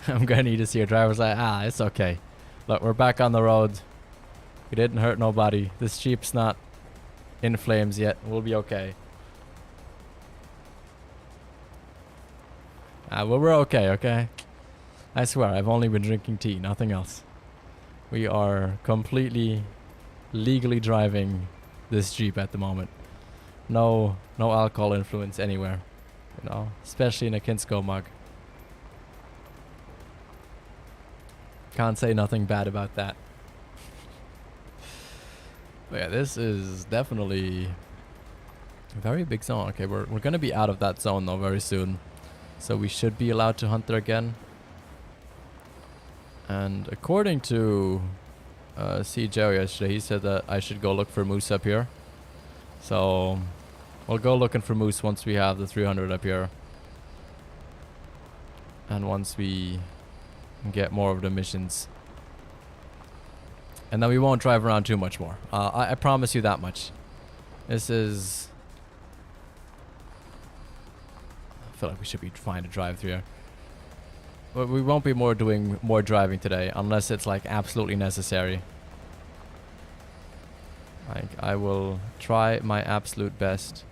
I'm gonna need to see your driver's license. It's okay. Look, we're back on the road. We didn't hurt nobody. This Jeep's not in flames yet. We'll be okay. Well, we're okay, okay? I swear, I've only been drinking tea, nothing else. We are completely legally driving this Jeep at the moment. No alcohol influence anywhere, you know, especially in a Kinsko mug. Can't say nothing bad about that. But yeah, this is definitely a very big zone. Okay, we're gonna be out of that zone though very soon, so we should be allowed to hunt there again. And according to see Joe yesterday, he said that I should go look for moose up here. So we'll go looking for moose once we have the 300 up here. And once we get more of the missions. And then we won't drive around too much more. I promise you that much. This is... I feel like we should be fine to drive through here. But we won't be doing more driving today unless it's like absolutely necessary. Like, I will try my absolute best.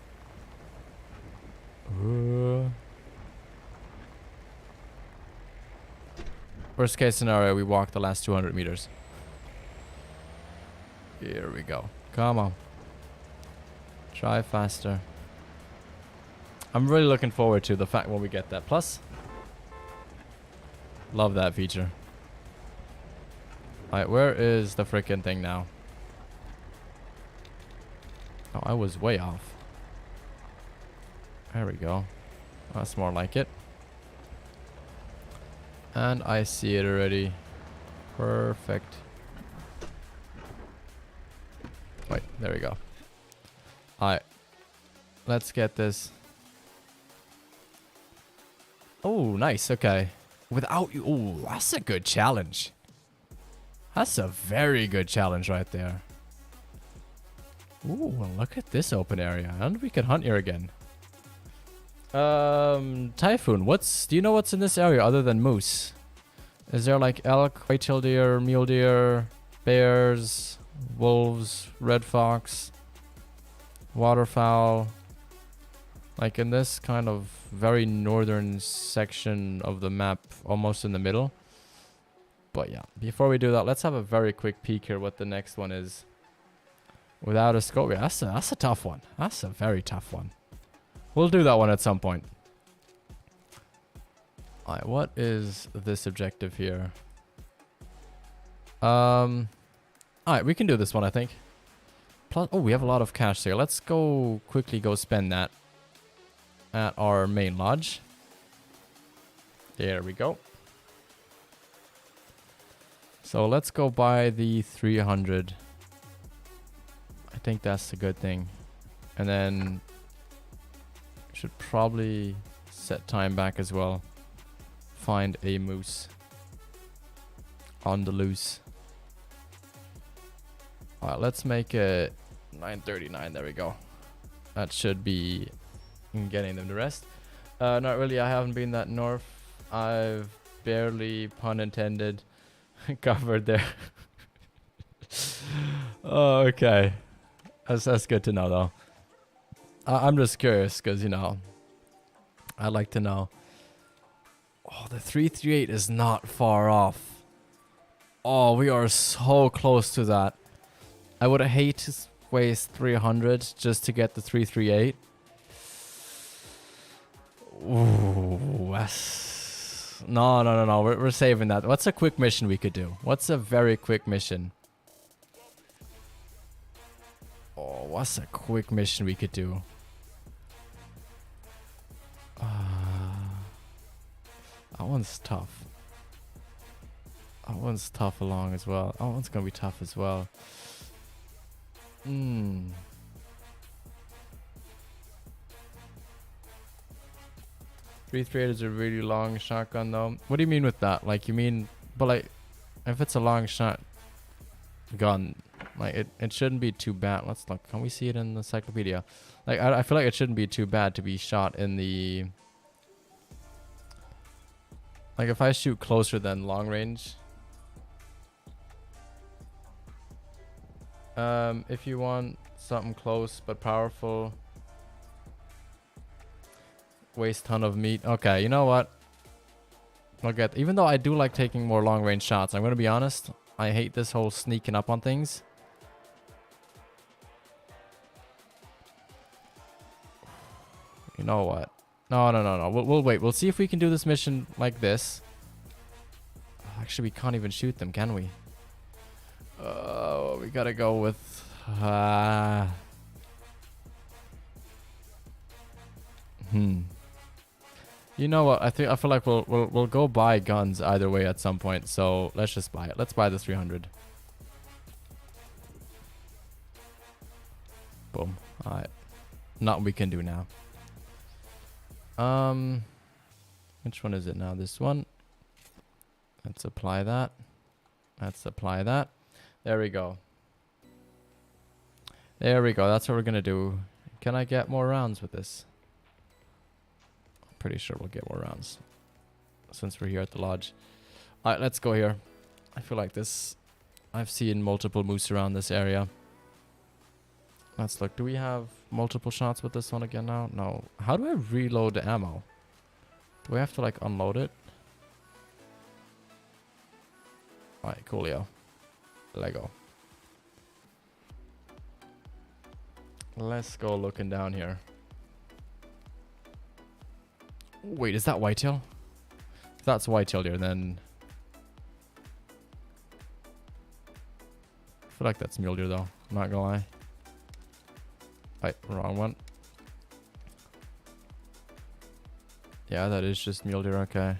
Worst case scenario, we walk the last 200 meters. Here we go. Come on. Try faster. I'm really looking forward to the fact when we get that. Plus, love that feature. Alright, where is the frickin' thing now? Oh, I was way off. There we go. That's more like it. And I see it already. Perfect. Wait, there we go. Alright. Let's get this. Oh, nice. Okay. Without you. Oh, that's a good challenge. That's a very good challenge right there. Ooh, well, look at this open area. And we can hunt here again. Typhoon, do you know what's in this area other than moose? Is there like elk, white-tailed deer, mule deer, bears, wolves, red fox, waterfowl? Like in this kind of very northern section of the map, almost in the middle. But yeah, before we do that, let's have a very quick peek here what the next one is. Without a scope, yeah, that's a tough one. That's a very tough one. We'll do that one at some point. Alright, what is this objective here? Alright, we can do this one, I think. Plus, oh, we have a lot of cash here. Let's quickly go spend that at our main lodge. There we go. So let's go buy the 300. I think that's a good thing. And then should probably set time back as well. Find a moose on the loose. Alright, let's make it 939. There we go. That should be getting them to rest. Not really. I haven't been that north. I've barely, pun intended, covered there. Oh, okay. That's good to know, though. I'm just curious because, you know, I'd like to know. Oh, the 338 is not far off. Oh, we are so close to that. I would hate to waste 300 just to get the 338. Ooh, that's... No. We're saving that. What's a quick mission we could do? What's a very quick mission? Oh, what's a quick mission we could do? That one's tough. That one's tough along as well. That one's gonna be tough as well. 338 is a really long shotgun though. What do you mean with that? Like you mean, but like, if it's a long shot gun, like it shouldn't be too bad. Let's look. Can we see it in the encyclopedia? Like I feel like it shouldn't be too bad to be shot in the... Like if I shoot closer than long range. If you want something close but powerful, waste ton of meat. Okay, you know what? Look at, even though I do like taking more long range shots, I'm gonna be honest, I hate this whole sneaking up on things. You know what? No. We'll wait. We'll see if we can do this mission like this. Actually, we can't even shoot them, can we? Oh, we gotta go with... You know what? I feel like we'll go buy guns either way at some point. So let's just buy it. Let's buy the 300. Boom. All right. Not what we can do now. Which one is it now? This one. Let's apply that. Let's apply that. There we go. There we go. That's what we're gonna do. Can I get more rounds with this? I'm pretty sure we'll get more rounds since we're here at the lodge. All right, let's go here. I feel like this. I've seen multiple moose around this area. Let's look. Do we have multiple shots with this one again now? No. How do I reload the ammo? Do I have to like unload it? Alright, coolio. Lego. Let's go looking down here. Wait, is that whitetail? If that's whitetail here, then... I feel like that's mule deer though. I'm not gonna lie. Right, wrong one. Yeah, that is just mule deer, okay.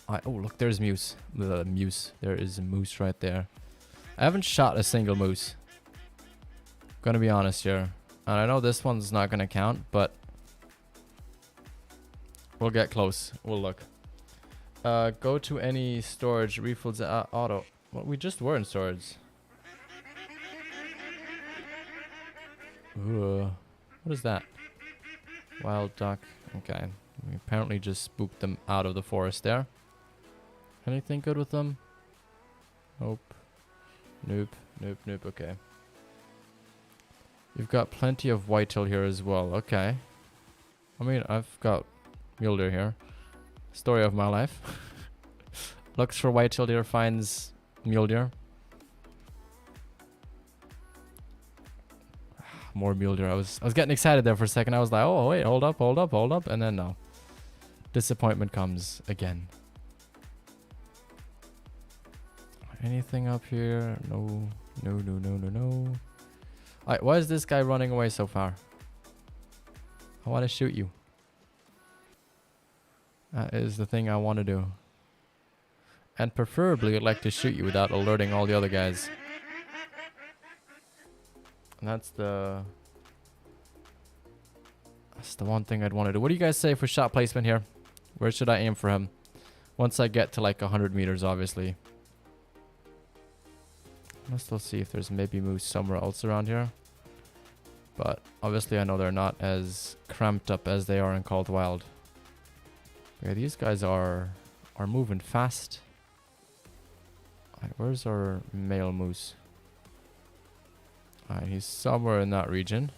Oh, look, there's moose. The moose. There is a moose right there. I haven't shot a single moose. Gonna be honest here. And I know this one's not gonna count, but we'll get close. We'll look. Go to any storage, refills auto. Well, we just were in storage. Ooh, what is that? Wild duck. Okay. We apparently just spooked them out of the forest there. Anything good with them? Nope. Nope. Okay. You've got plenty of whitetail here as well. Okay. I mean, I've got mule deer here. Story of my life. Looks for whitetail deer, finds mule deer. More mule deer. I was getting excited there for a second. I was like, oh wait, hold up, and then no. Disappointment comes again. Anything up here? No. Alright, why is this guy running away so far? I want to shoot you. That is the thing I want to do. And preferably I'd like to shoot you without alerting all the other guys. And that's the one thing I'd want to do. What do you guys say for shot placement here? Where should I aim for him? Once I get to like 100 meters, obviously. Let's still see if there's maybe moose somewhere else around here. But obviously I know they're not as cramped up as they are in Cold Wild. Yeah, these guys are moving fast. Alright, where's our male moose? Alright, he's somewhere in that region.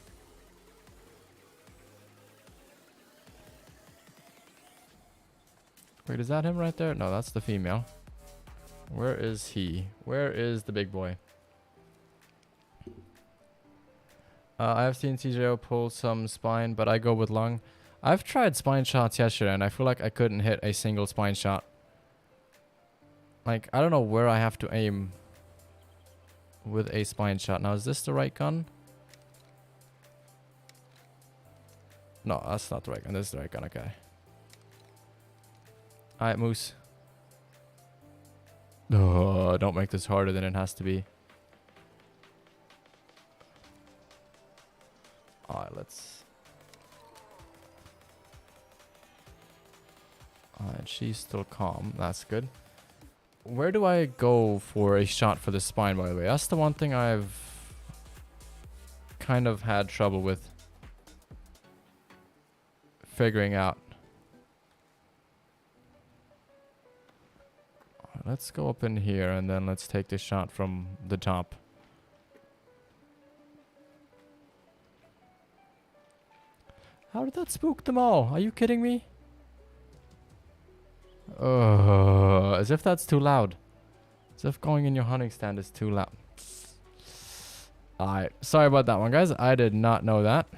Wait, is that him right there? No, that's the female. Where is he? Where is the big boy? I have seen CJO pull some spine, but I go with lung. I've tried spine shots yesterday, and I feel like I couldn't hit a single spine shot. Like, I don't know where I have to aim with a spine shot. Now, is this the right gun? No, that's not the right gun. This is the right gun, okay. Alright, moose. Oh, don't make this harder than it has to be. Alright, let's... Alright, she's still calm. That's good. Where do I go for a shot for the spine, by the way? That's the one thing I've kind of had trouble with figuring out. Alright, let's go up in here and then let's take the shot from the top. How did that spook them all? Are you kidding me? As if that's too loud. As if going in your hunting stand is too loud. Alright, sorry about that one, guys. I did not know that.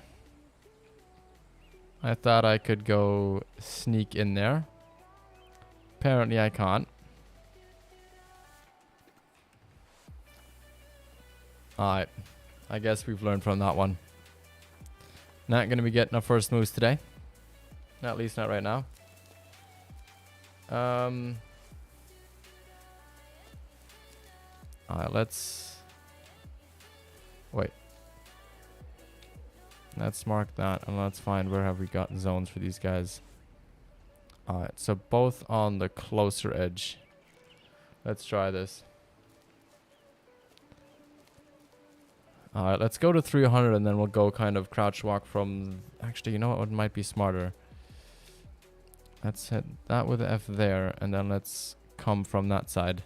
I thought I could go sneak in there. Apparently I can't. Alright, I guess we've learned from that one. Not gonna be getting our first moose today. At least not right now. Alright, let's... Wait. Let's mark that and let's find where have we got zones for these guys. Alright, so both on the closer edge. Let's try this. Alright, let's go to 300 and then we'll go kind of crouch walk from... Actually, you know what might be smarter? Let's hit that with the F there and then let's come from that side.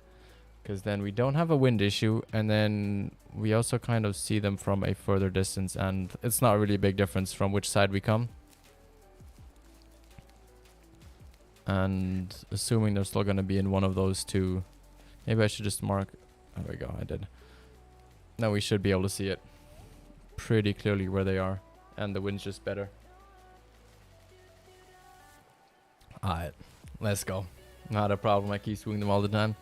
Because then we don't have a wind issue and then we also kind of see them from a further distance and it's not really a big difference from which side we come. And assuming they're still going to be in one of those two. Maybe I should just mark... There we go, I did. Now we should be able to see it pretty clearly where they are. And the wind's just better. Alright, let's go. Not a problem, I keep spooking them all the time.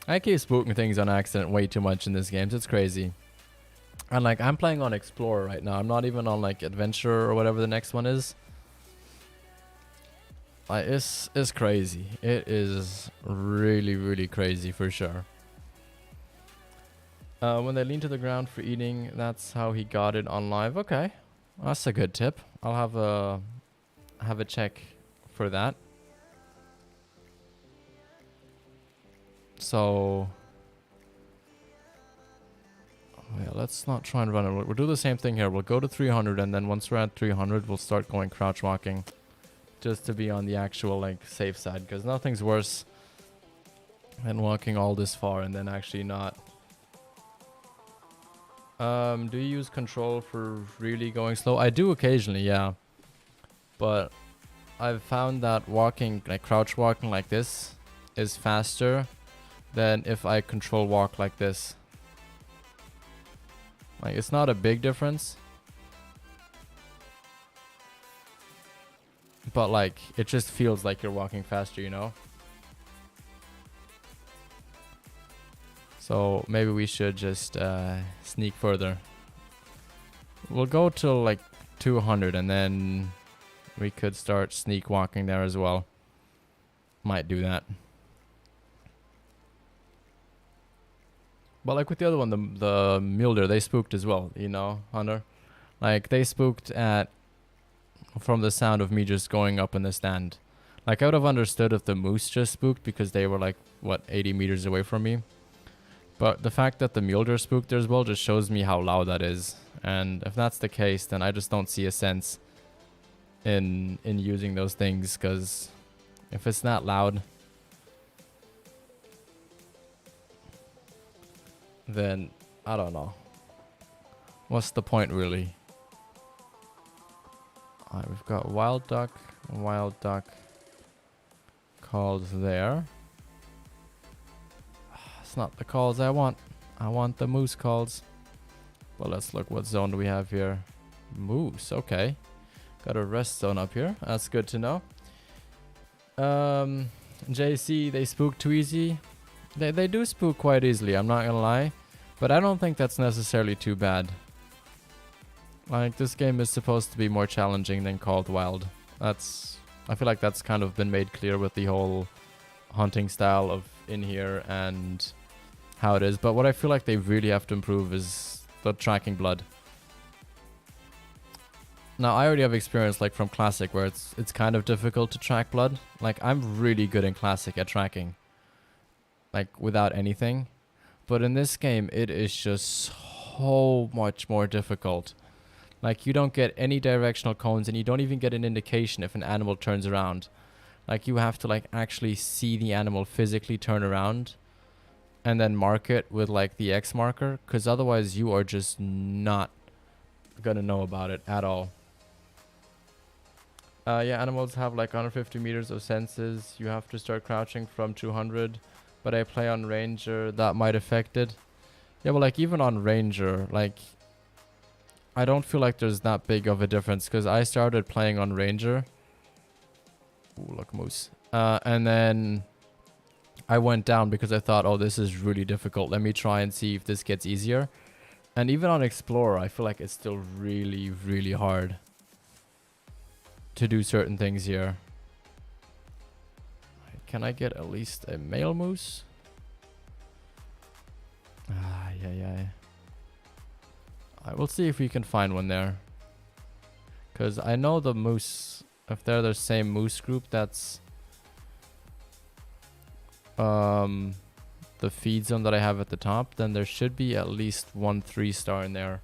I keep spooking things on accident way too much in this game. It's crazy. And like, I'm playing on Explorer right now. I'm not even on like Adventure or whatever the next one is. It's crazy. It is really, really crazy for sure. When they lean to the ground for eating, that's how he got it on live. Okay, that's a good tip. I'll have a check for that. So, yeah, let's not try and run it. We'll do the same thing here. We'll go to 300, and then once we're at 300, we'll start going crouch walking, just to be on the actual like safe side. Because nothing's worse than walking all this far and then actually not. Do you use control for really going slow? I do occasionally, yeah. But I've found that walking, like crouch walking like this, is faster than if I control walk like this. Like, it's not a big difference. But like, it just feels like you're walking faster, you know? So maybe we should just sneak further. We'll go till like 200 and then we could start sneak walking there as well. Might do that. But like with the other one, the mule deer, they spooked as well, you know, Hunter? Like they spooked from the sound of me just going up in the stand. Like I would have understood if the moose just spooked because they were like, what, 80 meters away from me. But the fact that the mule deer spooked there as well just shows me how loud that is. And if that's the case, then I just don't see a sense in using those things, because if it's not loud, then I don't know. What's the point really? Alright, we've got wild duck calls there. It's not the calls I want. I want the moose calls. Well, let's look. What zone do we have here? Moose, okay. Got a rest zone up here. That's good to know. JC, they spook too easy. They do spook quite easily, I'm not gonna lie. But I don't think that's necessarily too bad. Like, this game is supposed to be more challenging than Called Wild. I feel like that's kind of been made clear with the whole hunting style of in here and how it is. But what I feel like they really have to improve is the tracking blood. Now, I already have experience like from Classic where it's kind of difficult to track blood. Like, I'm really good in Classic at tracking. Like, without anything. But in this game, it is just so much more difficult. Like, you don't get any directional cones and you don't even get an indication if an animal turns around. Like, you have to like actually see the animal physically turn around and then mark it with like the X marker, because otherwise you are just not gonna know about it at all. Yeah, animals have like 150 meters of senses. You have to start crouching from 200, but I play on Ranger, that might affect it. Yeah, but like even on Ranger, like I don't feel like there's that big of a difference, because I started playing on Ranger. Ooh, look, moose. And then I went down because I thought, oh, this is really difficult. Let me try and see if this gets easier. And even on Explorer, I feel like it's still really, really hard to do certain things here. Can I get at least a male moose? Ah, yeah. I will see if we can find one there. Because I know the moose, if they're the same moose group, that's the feed zone that I have at the top, then there should be at least one 3-star in there,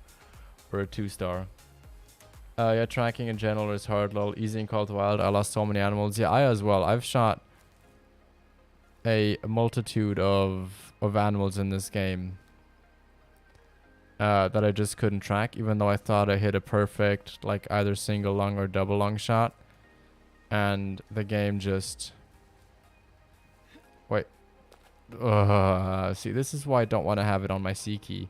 or a 2-star. Yeah, tracking in general is hard, lol. Easy in Call to Wild. I lost so many animals. Yeah, I as well. I've shot a multitude of animals in this game that I just couldn't track, even though I thought I hit a perfect, like, either single lung or double lung shot. And the game just... Wait. See, this is why I don't want to have it on my C key.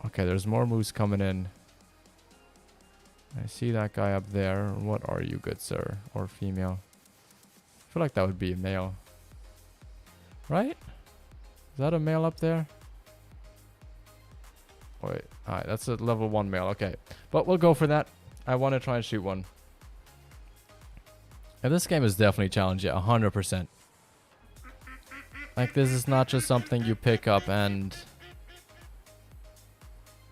Okay, there's more moose coming in. I see that guy up there. What are you, good sir? Or female? I feel like that would be a male. Right? Is that a male up there? Wait. Alright, that's a level 1 male. Okay. But we'll go for that. I want to try and shoot one. And this game is definitely challenging. 100%. Like, this is not just something you pick up and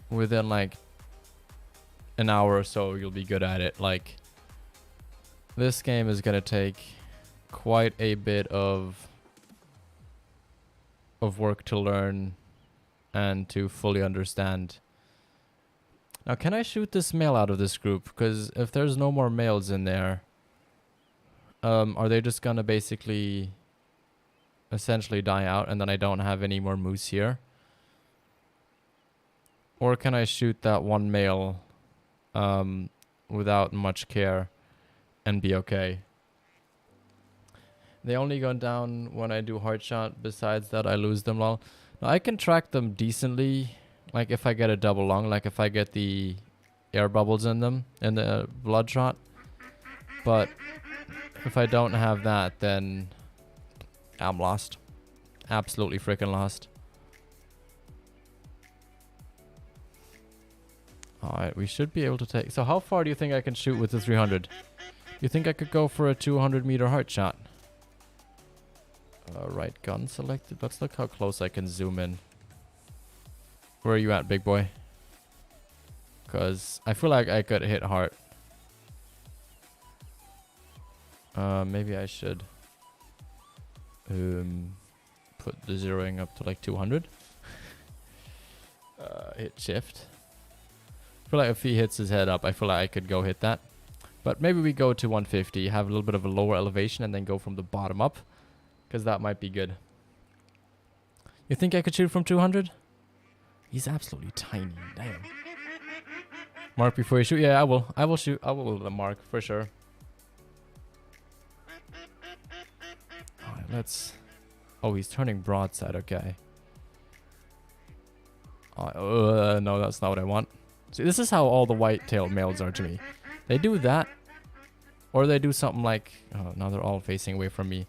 within like an hour or so you'll be good at it. Like, this game is gonna take quite a bit of work to learn and to fully understand. Now, can I shoot this male out of this group? Because if there's no more males in there, are they just gonna basically essentially die out and then I don't have any more moose here? Or can I shoot that one male without much care and be okay? They only go down when I do hard shot. Besides that, I lose them, lol. Now, I can track them decently. Like, if I get a double lung, like if I get the air bubbles in them, in the blood shot. But if I don't have that, then I'm lost. Absolutely freaking lost. Alright, we should be able to take... So how far do you think I can shoot with the 300? Do you think I could go for a 200 meter heart shot? Right gun selected. Let's look how close I can zoom in. Where are you at, big boy? Because I feel like I could hit heart. Maybe I should put the zeroing up to like 200. Hit shift. I feel like if he hits his head up, I feel like I could go hit that. But maybe we go to 150, have a little bit of a lower elevation, and then go from the bottom up. Because that might be good. You think I could shoot from 200? He's absolutely tiny. Damn. Mark before you shoot? Yeah, I will. I will shoot. I will mark for sure. Alright, let's... Oh, he's turning broadside. Okay. No, that's not what I want. See, this is how all the white-tailed males are to me. They do that. Or they do something like... Oh, now they're all facing away from me.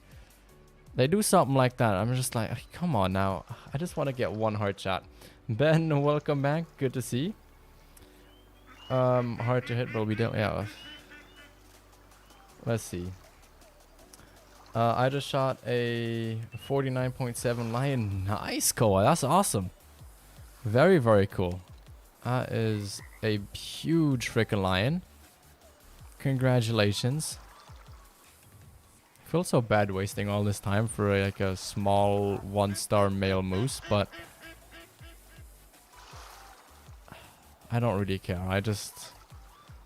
They do something like that. I'm just like, come on now. I just want to get one heart shot. Ben, welcome back. Good to see. Hard to hit, but we don't... Yeah. Let's see. I just shot a 49.7 lion. Nice, Koa. That's awesome. Very, very cool. That is a huge freaking lion. Congratulations. I feel so bad wasting all this time for like a small 1-star male moose, but I don't really care.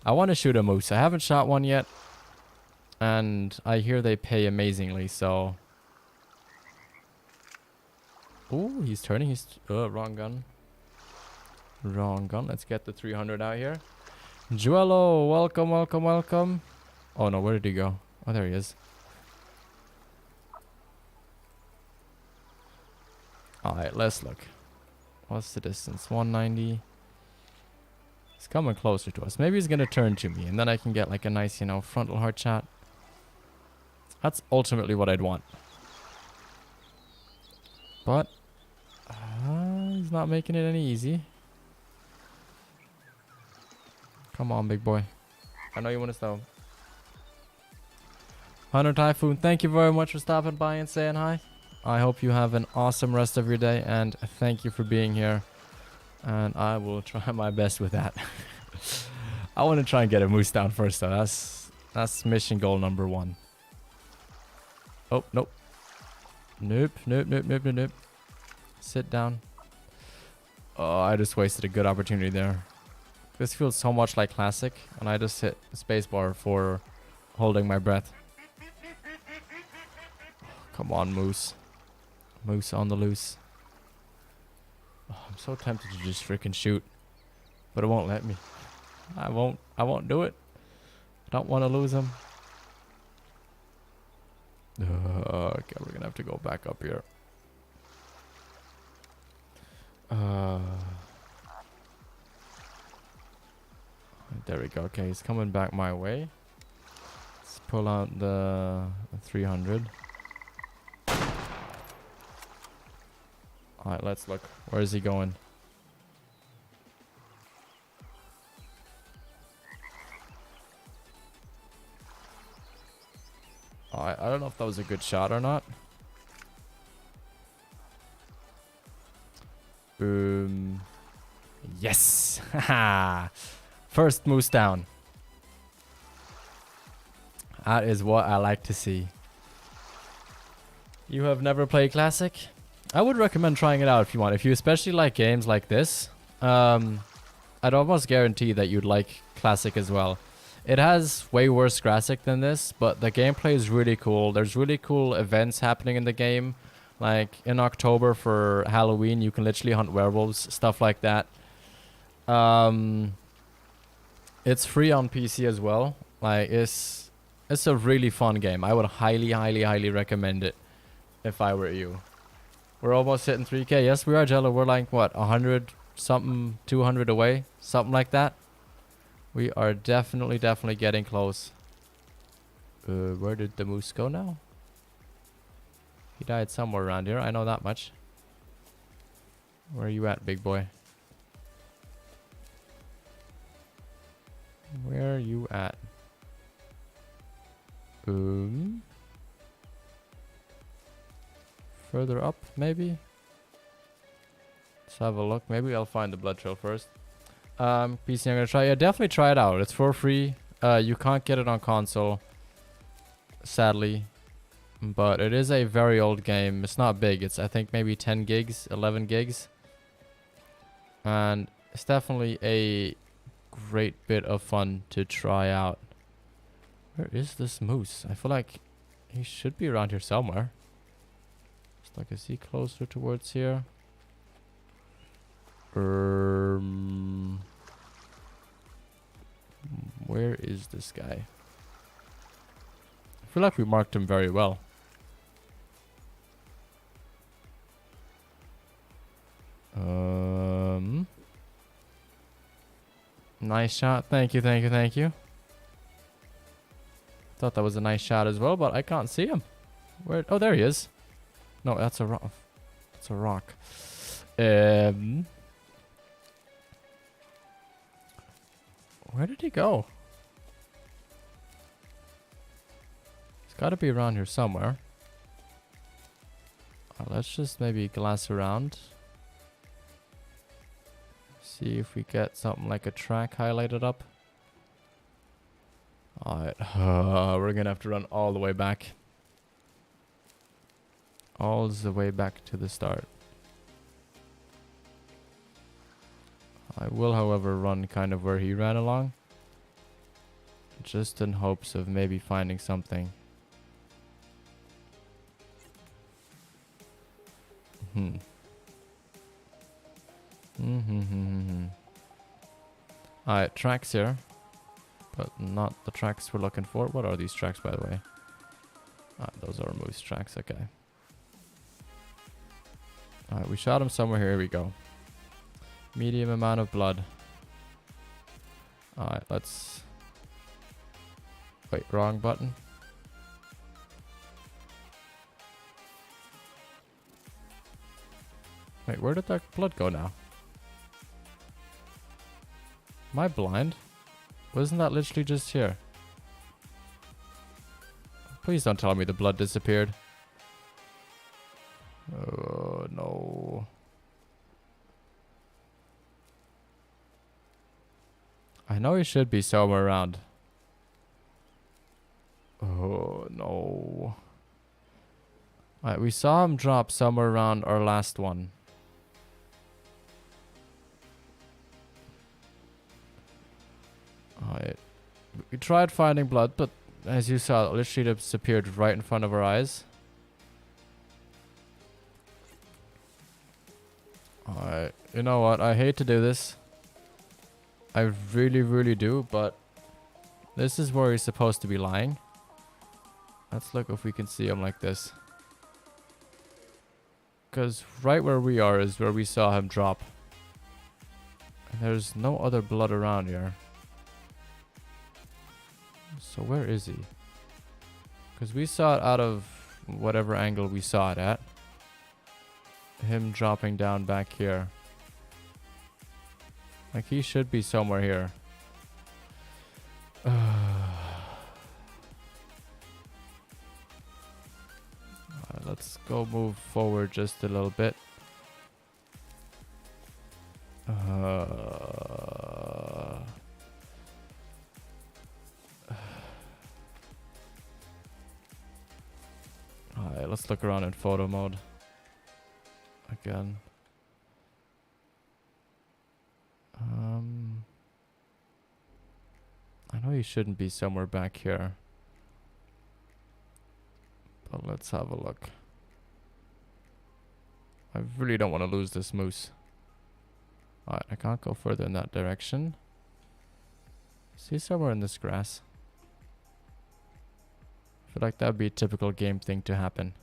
I want to shoot a moose. I haven't shot one yet, and I hear they pay amazingly, so... Ooh, he's turning. He's... wrong gun. Wrong gun. Let's get the 300 out here. Juelo, welcome, welcome, welcome. Oh no, where did he go? Oh, there he is. Alright, let's look. What's the distance? 190. He's coming closer to us. Maybe he's gonna turn to me, and then I can get like a nice, you know, frontal heart shot. That's ultimately what I'd want. But he's not making it any easy. Come on, big boy. I know you want to snow. Hunter Typhoon, thank you very much for stopping by and saying hi. I hope you have an awesome rest of your day, and thank you for being here. And I will try my best with that. I want to try and get a moose down first, though. That's mission goal number 1. Oh, nope. Nope, nope, nope, nope, nope, nope. Sit down. Oh, I just wasted a good opportunity there. This feels so much like classic, and I just hit spacebar for holding my breath. Come on, moose. Moose on the loose. Oh, I'm so tempted to just freaking shoot, but it won't let me. I won't do it. I don't want to lose him. Okay, we're gonna have to go back up here. There we go. Okay, he's coming back my way. Let's pull out the 300. Alright, let's look. Where is he going? I don't know if that was a good shot or not. Boom. Yes! Haha! First moose down. That is what I like to see. You have never played Classic? I would recommend trying it out if you want. If you especially like games like this, I'd almost guarantee that you'd like Classic as well. It has way worse graphic than this, but the gameplay is really cool. There's really cool events happening in the game. Like in October for Halloween, you can literally hunt werewolves, stuff like that. It's free on PC as well. Like it's a really fun game. I would highly recommend it if I were you. We're almost hitting 3K. Yes, we are, Jello. We're like what, 100 something, 200 away, something like that. We are definitely getting close. Where did the moose go now? He died somewhere around here. I know that much. Where are you at, big boy? Where are you at? Further up, maybe? Let's have a look. Maybe I'll find the blood trail first. PC, I'm gonna try. Yeah, definitely try it out. It's for free. You can't get it on console, sadly. But it is a very old game. It's not big. It's, I think, maybe 10 gigs, 11 gigs. And it's definitely a great bit of fun to try out. Where is this moose? I feel like he should be around here somewhere. It's like, is he closer towards here? Where is this guy? I feel like we marked him very well. Nice shot. Thank you, thank you, thank you. Thought that was a nice shot as well, but I can't see him. Where? Oh, there he is. No, that's a rock. That's a rock. Where did he go? He's got to be around here somewhere. Let's just maybe glass around. See if we get something like a track highlighted up. Alright, we're gonna have to run all the way back. All the way back to the start. I will, however, run kind of where he ran along. Just in hopes of maybe finding something. Alright, tracks here. But not the tracks we're looking for. What are these tracks, by the way? Those are moose tracks, okay. Alright, we shot him somewhere here. Here we go. Medium amount of blood. Alright, let's... Wait, wrong button. Wait, where did that blood go now? Am I blind? Wasn't that literally just here? Please don't tell me the blood disappeared. Oh, no. I know he should be somewhere around. Oh, no. Alright, we saw him drop somewhere around our last one. Alright. We tried finding blood, but as you saw, it literally disappeared right in front of our eyes. Alright. You know what? I hate to do this. I really, really do, but this is where he's supposed to be lying. Let's look if we can see him like this. Because right where we are is where we saw him drop. And there's no other blood around here. So where is he? Because we saw it out of whatever angle we saw it at. Him dropping down back here. Like he should be somewhere here. Let's go move forward just a little bit. Alright, let's look around in photo mode. Again. I know he shouldn't be somewhere back here. But let's have a look. I really don't want to lose this moose. Alright, I can't go further in that direction. Is he somewhere in this grass? I feel like that would be a typical game thing to happen.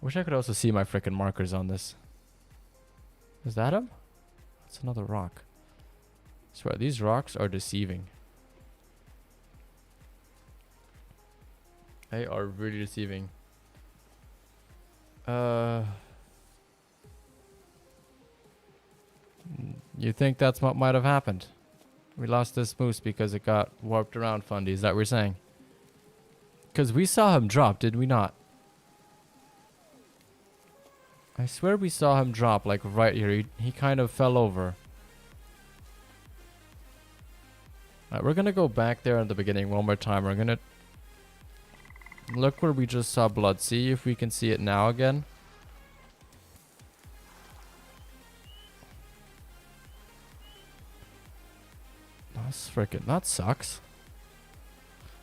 Wish I could also see my frickin' markers on this. Is that him? That's another rock. I swear, these rocks are deceiving. They are really deceiving. You think that's what might have happened? We lost this moose because it got warped around, Fundy. Is that what we're saying? Because we saw him drop, did we not? I swear we saw him drop, like right here. He kind of fell over. Alright, we're gonna go back there in the beginning one more time. We're gonna Look where we just saw blood. See if we can see it now again. That's freaking... That sucks.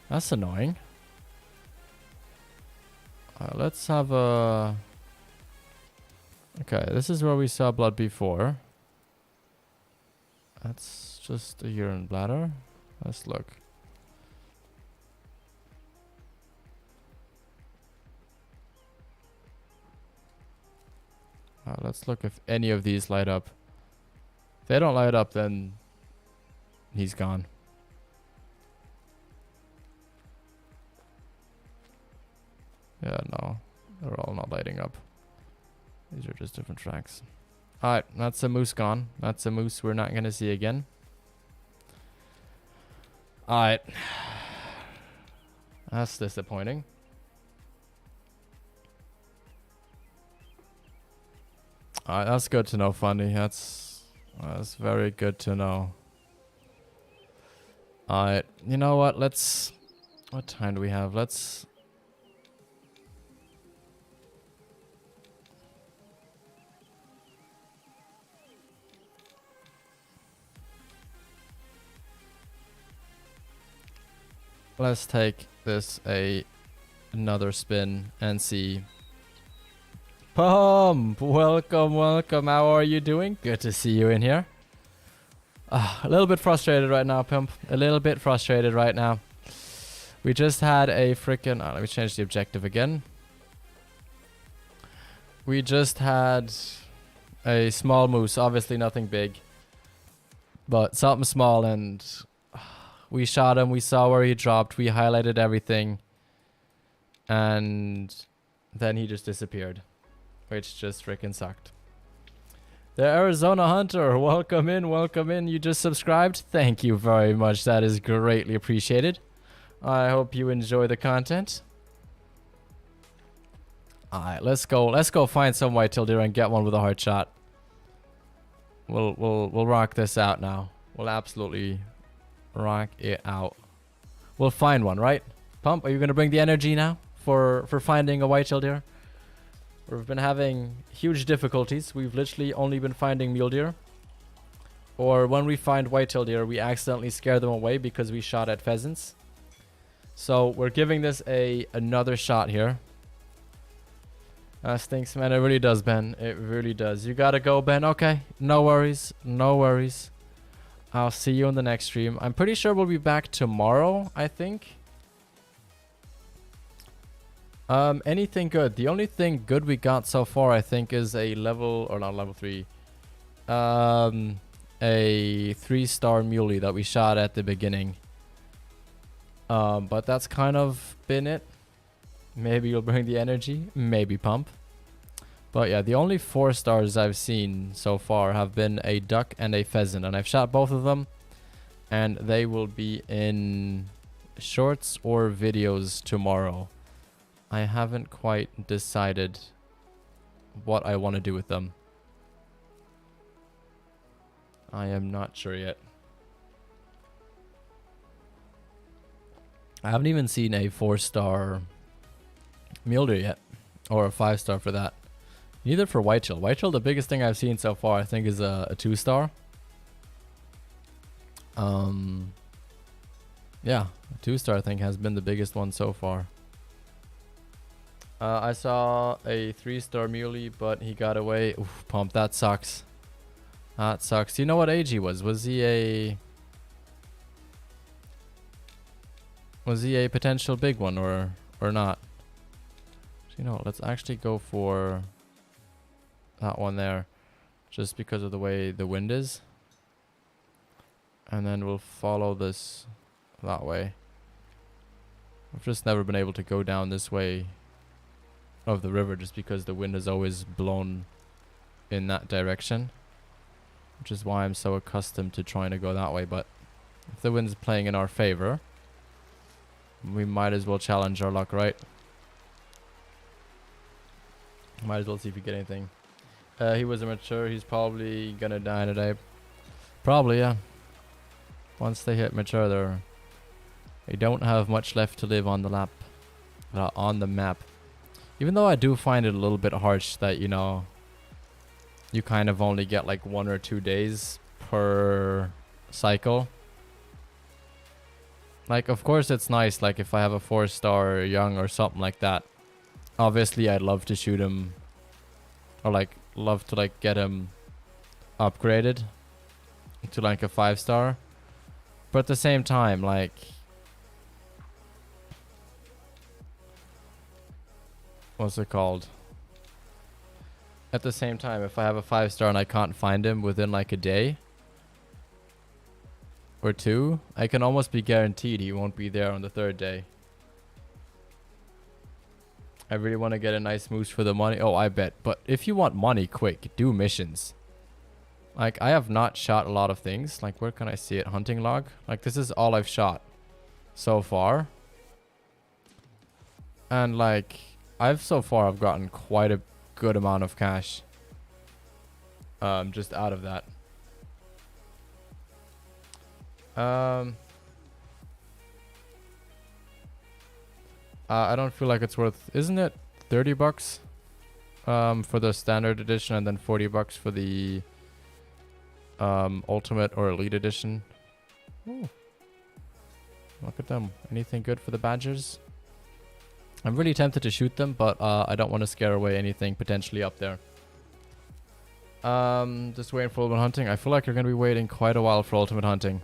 That's annoying. Let's have a... Okay, this is where we saw blood before. That's just a urine bladder. Let's look. Let's look if any of these light up. If they don't light up, then he's gone. Yeah, no. They're all not lighting up. These are just different tracks. Alright, that's a moose gone. That's a moose we're not going to see again. Alright. That's disappointing. Alright, that's good to know, Funny. That's very good to know. Alright, you know what? Let's... What time do we have? Let's... Let's take this another spin and see. Pump! Welcome, welcome. How are you doing? Good to see you in here. A little bit frustrated right now, Pimp. A little bit frustrated right now. We just had a freaking... let me change the objective again. We just had a small moose. Obviously nothing big. But something small, and... We shot him, we saw where he dropped, we highlighted everything. And then he just disappeared. Which just freaking sucked. The Arizona Hunter, welcome in, welcome in. You just subscribed? Thank you very much, that is greatly appreciated. I hope you enjoy the content. Alright, let's go find some white-tailed deer and get one with a hard shot. We'll rock this out now. We'll absolutely... rock it out. We'll find one, right? Pump, are you gonna bring the energy now for finding a white-tailed deer? We've been having huge difficulties. We've literally only been finding mule deer. Or when we find white-tailed deer, we accidentally scare them away because we shot at pheasants. So we're giving this another shot here. Stinks, man. It really does, Ben. It really does. You gotta go, Ben. Okay. No worries. No worries. I'll see you in the next stream. I'm pretty sure we'll be back tomorrow, I think. Anything good? The only thing good we got so far, I think, is a level... Or not level 3. A 3-star muley that we shot at the beginning. But that's kind of been it. Maybe you'll bring the energy. Maybe Pump. But yeah, the only 4 stars I've seen so far have been a duck and a pheasant. And I've shot both of them. And they will be in shorts or videos tomorrow. I haven't quite decided what I want to do with them. I am not sure yet. I haven't even seen a 4-star mule deer yet. Or a 5-star for that. Neither for whitetail. Whitetail, the biggest thing I've seen so far, I think, is a 2-star. Yeah, a 2-star, I think, has been the biggest one so far. I saw a 3-star muley, but he got away. Oof, Pump, that sucks. That sucks. Do you know what age he was? Was he a potential big one or not? You know, let's actually go for that one there, just because of the way the wind is, and then we'll follow this that way. I've just never been able to go down this way of the river just because the wind has always blown in that direction, which is why I'm so accustomed to trying to go that way. But if the wind's playing in our favor, we might as well challenge our luck, right? Might as well see if we get anything. He was immature. He's probably gonna die today. Probably, yeah. Once they hit mature, they don't have much left to live on the lap. on the map. Even though I do find it a little bit harsh that, you know, you kind of only get like 1 or 2 days per cycle. Like, of course it's nice, like if I have a 4-star young or something like that. Obviously I'd love to shoot him, or like love to like get him upgraded to like a 5-star. But at the same time, like, what's it called? At the same time, if I have a 5-star and I can't find him within like a day or 2, I can almost be guaranteed he won't be there on the 3rd day. I really want to get a nice moose for the money. Oh, I bet. But if you want money quick, do missions. Like, I have not shot a lot of things. Like, where can I see it? Hunting log? Like, this is all I've shot so far. And, like, I've gotten quite a good amount of cash. Just out of that. I don't feel like it's worth... Isn't it 30 bucks? For the standard edition, and then 40 bucks for the... ultimate or elite edition. Ooh. Look at them. Anything good for the badgers? I'm really tempted to shoot them, but I don't want to scare away anything potentially up there. Just waiting for ultimate hunting. I feel like you're going to be waiting quite a while for ultimate hunting.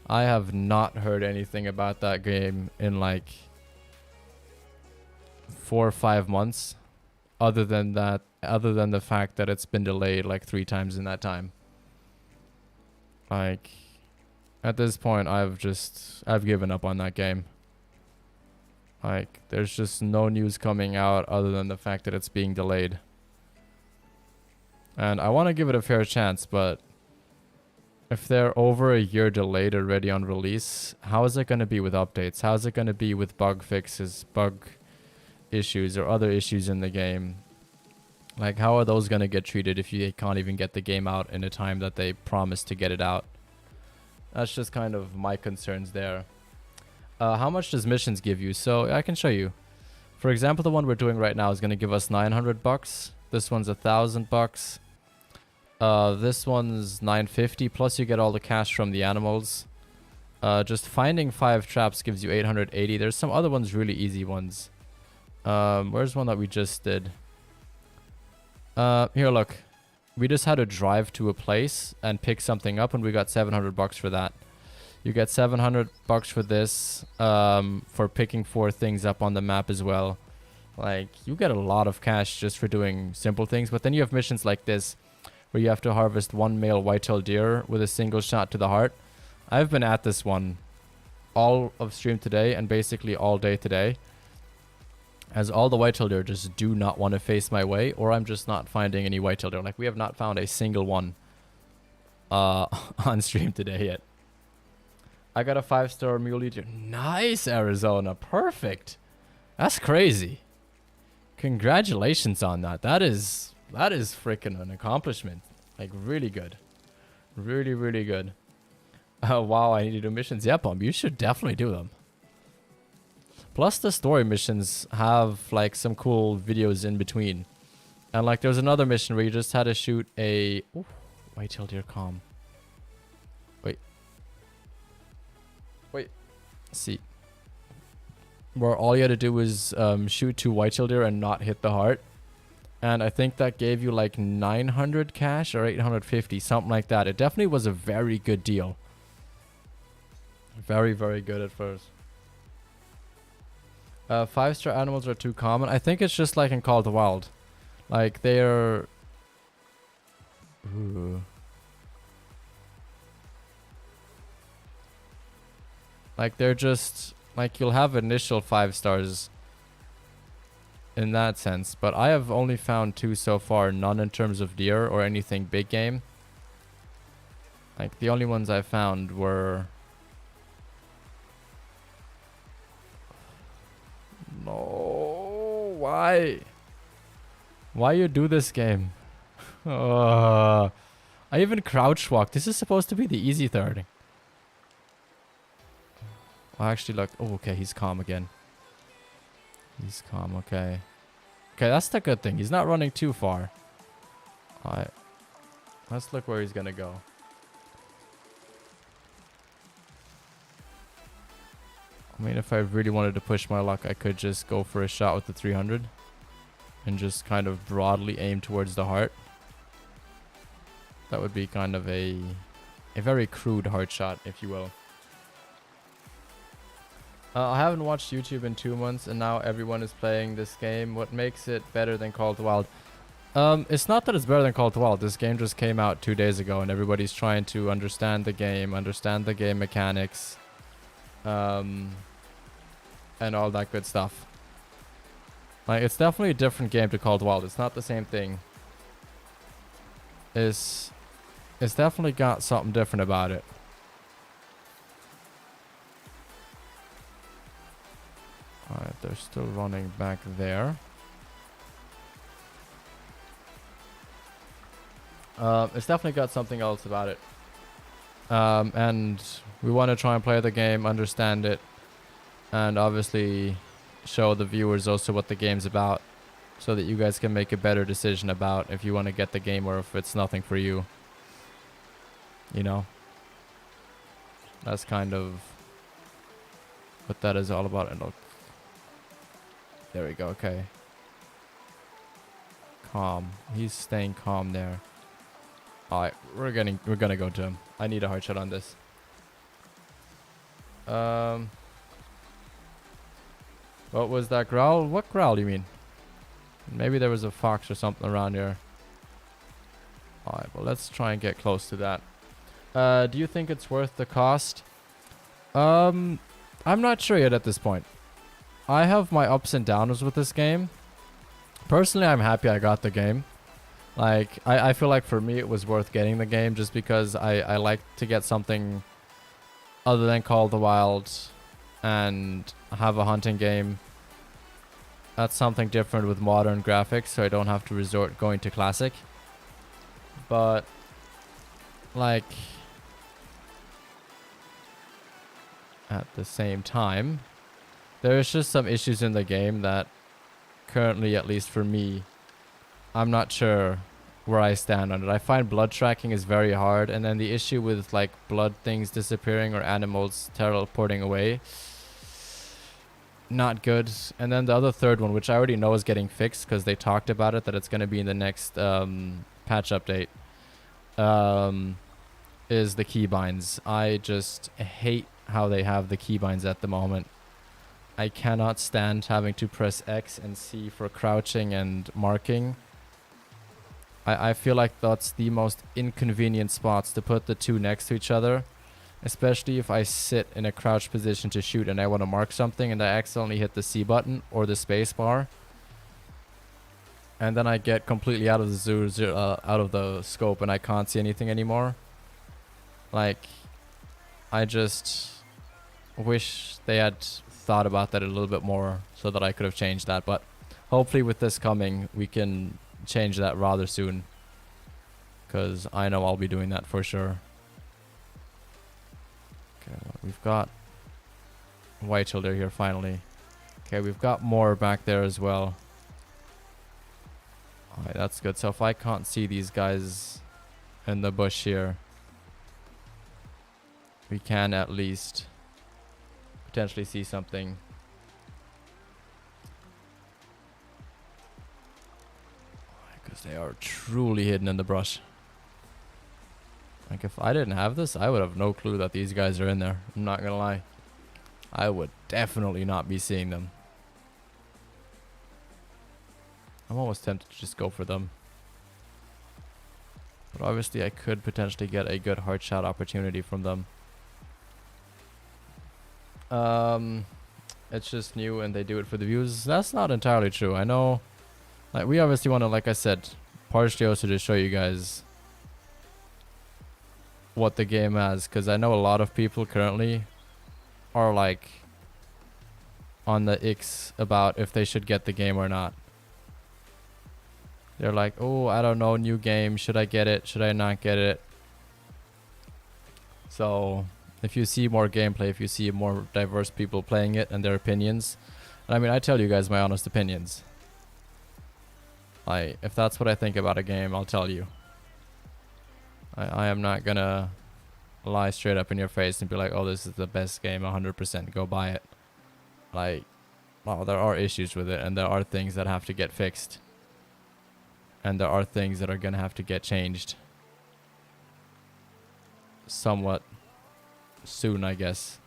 I have not heard anything about that game in like 4 or 5 months, other than the fact that it's been delayed like 3 times in that time. Like, at this point, I've given up on that game. Like, there's just no news coming out other than the fact that it's being delayed. And I want to give it a fair chance, but if they're over a year delayed already on release, how is it going to be with updates? How is it going to be with bug fixes, bug issues, or other issues in the game? Like, how are those going to get treated if you can't even get the game out in a time that they promised to get it out? That's just kind of my concerns there. How much does missions give you? So I can show you. For example, the one we're doing right now is going to give us 900 bucks. This one's 1,000 bucks. This one's 950, plus you get all the cash from the animals. Just finding 5 traps gives you 880. There's some other ones, really easy ones. Where's one that we just did? Here, look. We just had to drive to a place and pick something up, and we got 700 bucks for that. You get 700 bucks for this, for picking 4 things up on the map as well. Like, you get a lot of cash just for doing simple things, but then you have missions like this, where you have to harvest 1 male whitetail deer with a single shot to the heart. I've been at this one all of stream today, and basically all day today, as all the whitetail deer just do not want to face my way, or I'm just not finding any whitetail deer. Like, we have not found a single one on stream today yet. I got a 5-star muley deer. Nice, Arizona. Perfect. That's crazy. Congratulations on that. That is freaking an accomplishment. Like, really good. Really, really good. Wow, I need to do missions. Yeah, Bump, you should definitely do them. Plus, the story missions have, like, some cool videos in between. And, like, there's another mission where you just had to shoot a... Ooh, whitetail deer calm. Wait. See. Where all you had to do was shoot 2 whitetail deer and not hit the heart. And I think that gave you, like, 900 cash or 850, something like that. It definitely was a very good deal. Very, very good at first. 5-star animals are too common. I think it's just like in Call of the Wild. Like, they're... Ooh. Like, they're just... Like, you'll have initial 5 stars in that sense. But I have only found 2 so far. None in terms of deer or anything big game. Like, the only ones I found were... No, why? Why you do this game? I even crouch walk. This is supposed to be the easy third. Oh, actually, look. Oh, okay, he's calm again. He's calm, okay. Okay, that's the good thing. He's not running too far. Alright. Let's look where he's gonna go. I mean, if I really wanted to push my luck, I could just go for a shot with the 300. And just kind of broadly aim towards the heart. That would be kind of a very crude heart shot, if you will. I haven't watched YouTube in 2 months, and now everyone is playing this game. What makes it better than Call of the Wild? It's not that it's better than Call of the Wild. This game just came out 2 days ago, and everybody's trying to understand the game mechanics, and all that good stuff. Like, it's definitely a different game to Call of the Wild. It's not the same thing. It's definitely got something different about it. Alright, they're still running back there. It's definitely got something else about it. And we want to try and play the game, understand it, and obviously show the viewers also what the game's about, so that you guys can make a better decision about if you want to get the game or if it's nothing for you. You know? That's kind of what that is all about. And look. There we go, okay. Calm. He's staying calm there. Alright, we're gonna go to him. I need a hard shot on this. What was that growl? What growl do you mean? Maybe there was a fox or something around here. Alright, well, let's try and get close to that. Do you think it's worth the cost? I'm not sure yet at this point. I have my ups and downs with this game. Personally, I'm happy I got the game. Like, I feel like for me it was worth getting the game just because I like to get something other than Call of the Wild and have a hunting game. That's something different with modern graphics, so I don't have to resort going to classic. But like, at the same time, there's just some issues in the game that currently, at least for me, I'm not sure where I stand on it. I find blood tracking is very hard, and then the issue with like blood things disappearing or animals teleporting away, not good. And then the other third one, which I already know is getting fixed because they talked about it, that it's going to be in the next patch update, is the keybinds. I just hate how they have the keybinds at the moment. I cannot stand having to press X and C for crouching and marking. I feel like that's the most inconvenient spots to put the two next to each other, especially if I sit in a crouch position to shoot and I want to mark something and I accidentally hit the C button or the space bar, and then I get completely out of the out of the scope and I can't see anything anymore. Like, I just wish they had thought about that a little bit more so that I could have changed that, but hopefully with this coming we can change that rather soon, because I know I'll be doing that for sure. Okay, well, we've got white shoulder here finally. Okay, we've got more back there as well. Alright, that's good. So if I can't see these guys in the bush here, we can at least potentially see something. Because they are truly hidden in the brush. Like, if I didn't have this, I would have no clue that these guys are in there. I'm not gonna lie. I would definitely not be seeing them. I'm almost tempted to just go for them. But obviously I could potentially get a good hard shot opportunity from them. It's just new and they do it for the views. That's not entirely true. I know, like, we obviously want to, like I said, partially also to show you guys what the game has, because I know a lot of people currently are like on the X about if they should get the game or not. They're like, oh, I don't know, new game, should I get it, should I not get it? So if you see more gameplay, if you see more diverse people playing it and their opinions, And I mean, I tell you guys my honest opinions. If that's what I think about a game, I'll tell you. I am not gonna lie straight up in your face and be like, oh, this is the best game, 100%, go buy it. Like, well, there are issues with it, and there are things that have to get fixed. And there are things that are gonna have to get changed. Somewhat soon, I guess.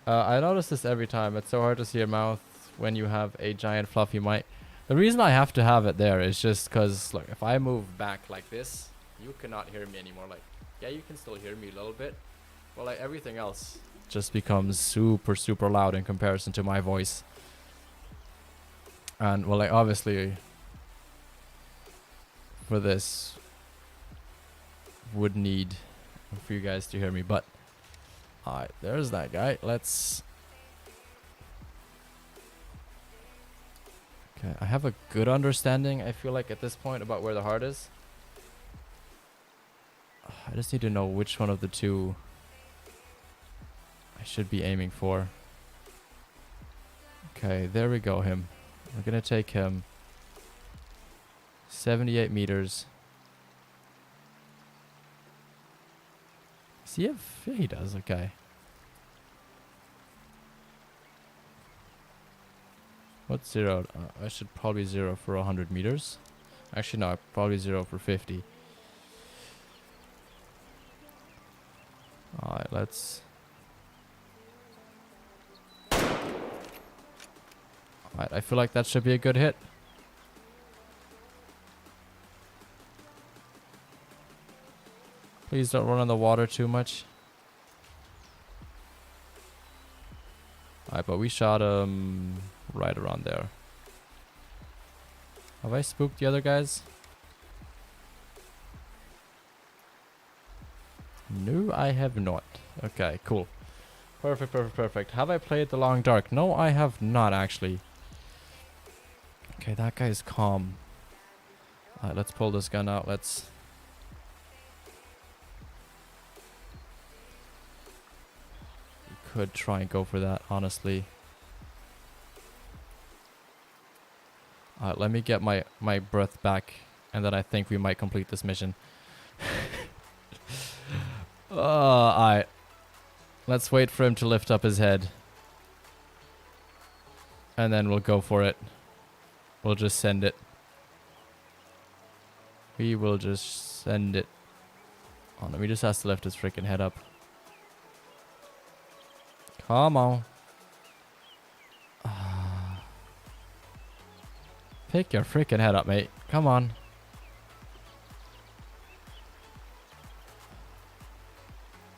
I notice this every time. It's so hard to see your mouth when you have a giant fluffy mic. The reason I have to have it there is just because, like, if I move back like this, you cannot hear me anymore. Like, yeah, you can still hear me a little bit, but like everything else just becomes super, super loud in comparison to my voice. And well, like, obviously for this would need for you guys to hear me, but alright, there's that guy. Let's... Okay, I have a good understanding, I feel like, at this point about where the heart is. I just need to know which one of the two I should be aiming for. Okay, there we go, him. We're gonna take him. 78 meters. Does he have... Yeah, he does, okay. What's 0? I should probably 0 for 100 meters. Actually, no, probably 0 for 50. Alright, let's... Alright, I feel like that should be a good hit. Please don't run on the water too much. Alright, but we shot him right around there. Have I spooked the other guys? No, I have not. Okay, cool. Perfect, perfect, perfect. Have I played the Long Dark? No, I have not, actually. Okay, that guy is calm. Alright, let's pull this gun out. Let's... We could try and go for that, honestly. Alright, let me get my breath back, and then I think we might complete this mission. Alright. Let's wait for him to lift up his head. And then we'll go for it. We'll just send it. We will just send it. Oh no, he just has to lift his freaking head up. Come on. Pick your freaking head up, mate. Come on.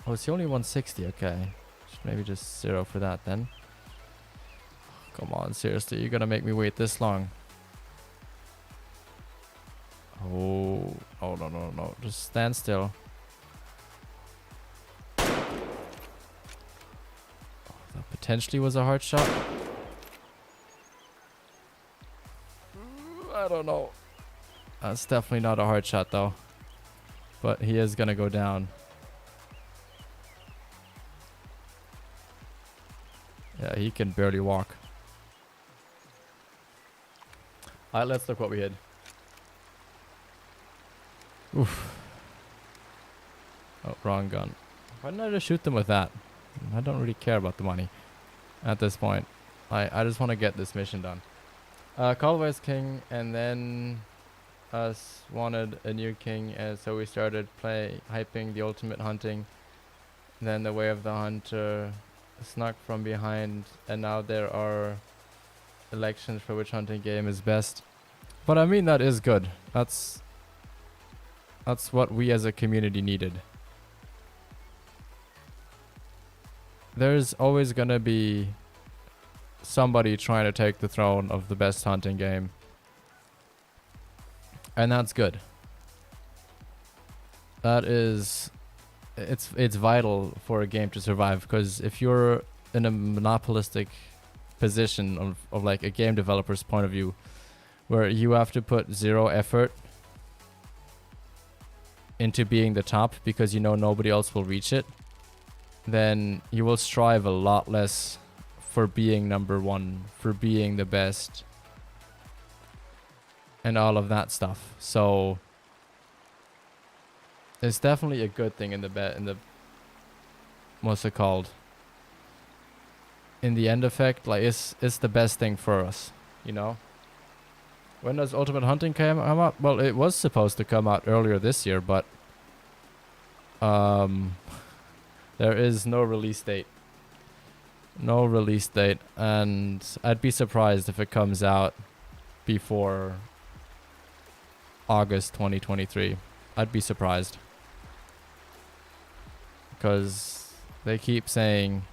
Oh, it's only 160. Okay. Should maybe just 0 for that then. Come on, seriously. You're gonna make me wait this long. Oh. Oh, no, no, no. Just stand still. Oh, that potentially was a hard shot. I don't know. That's definitely not a hard shot, though. But he is gonna go down. Yeah, he can barely walk. Alright, let's look what we hit. Oof. Oh, wrong gun. Why didn't I just shoot them with that? I don't really care about the money at this point. I just want to get this mission done. Colway's king, and then us wanted a new king, and so we started hyping the ultimate hunting. Then the way of the hunter snuck from behind, and now there are elections for which hunting game is best. But I mean, that is good. That's what we as a community needed. There's always gonna be somebody trying to take the throne of the best hunting game, and that's good. That is, it's vital for a game to survive, because if you're in a monopolistic position of like a game developer's point of view, where you have to put 0 effort into being the top because you know nobody else will reach it, then you will strive a lot less for being number one, for being the best, and all of that stuff. So it's definitely a good thing in the what's it called? In the end effect, like it's the best thing for us, you know? When does Ultimate Hunting come out? Well, it was supposed to come out earlier this year, but there is no release date. No release date, and I'd be surprised if it comes out before August 2023. I'd be surprised. Because they keep saying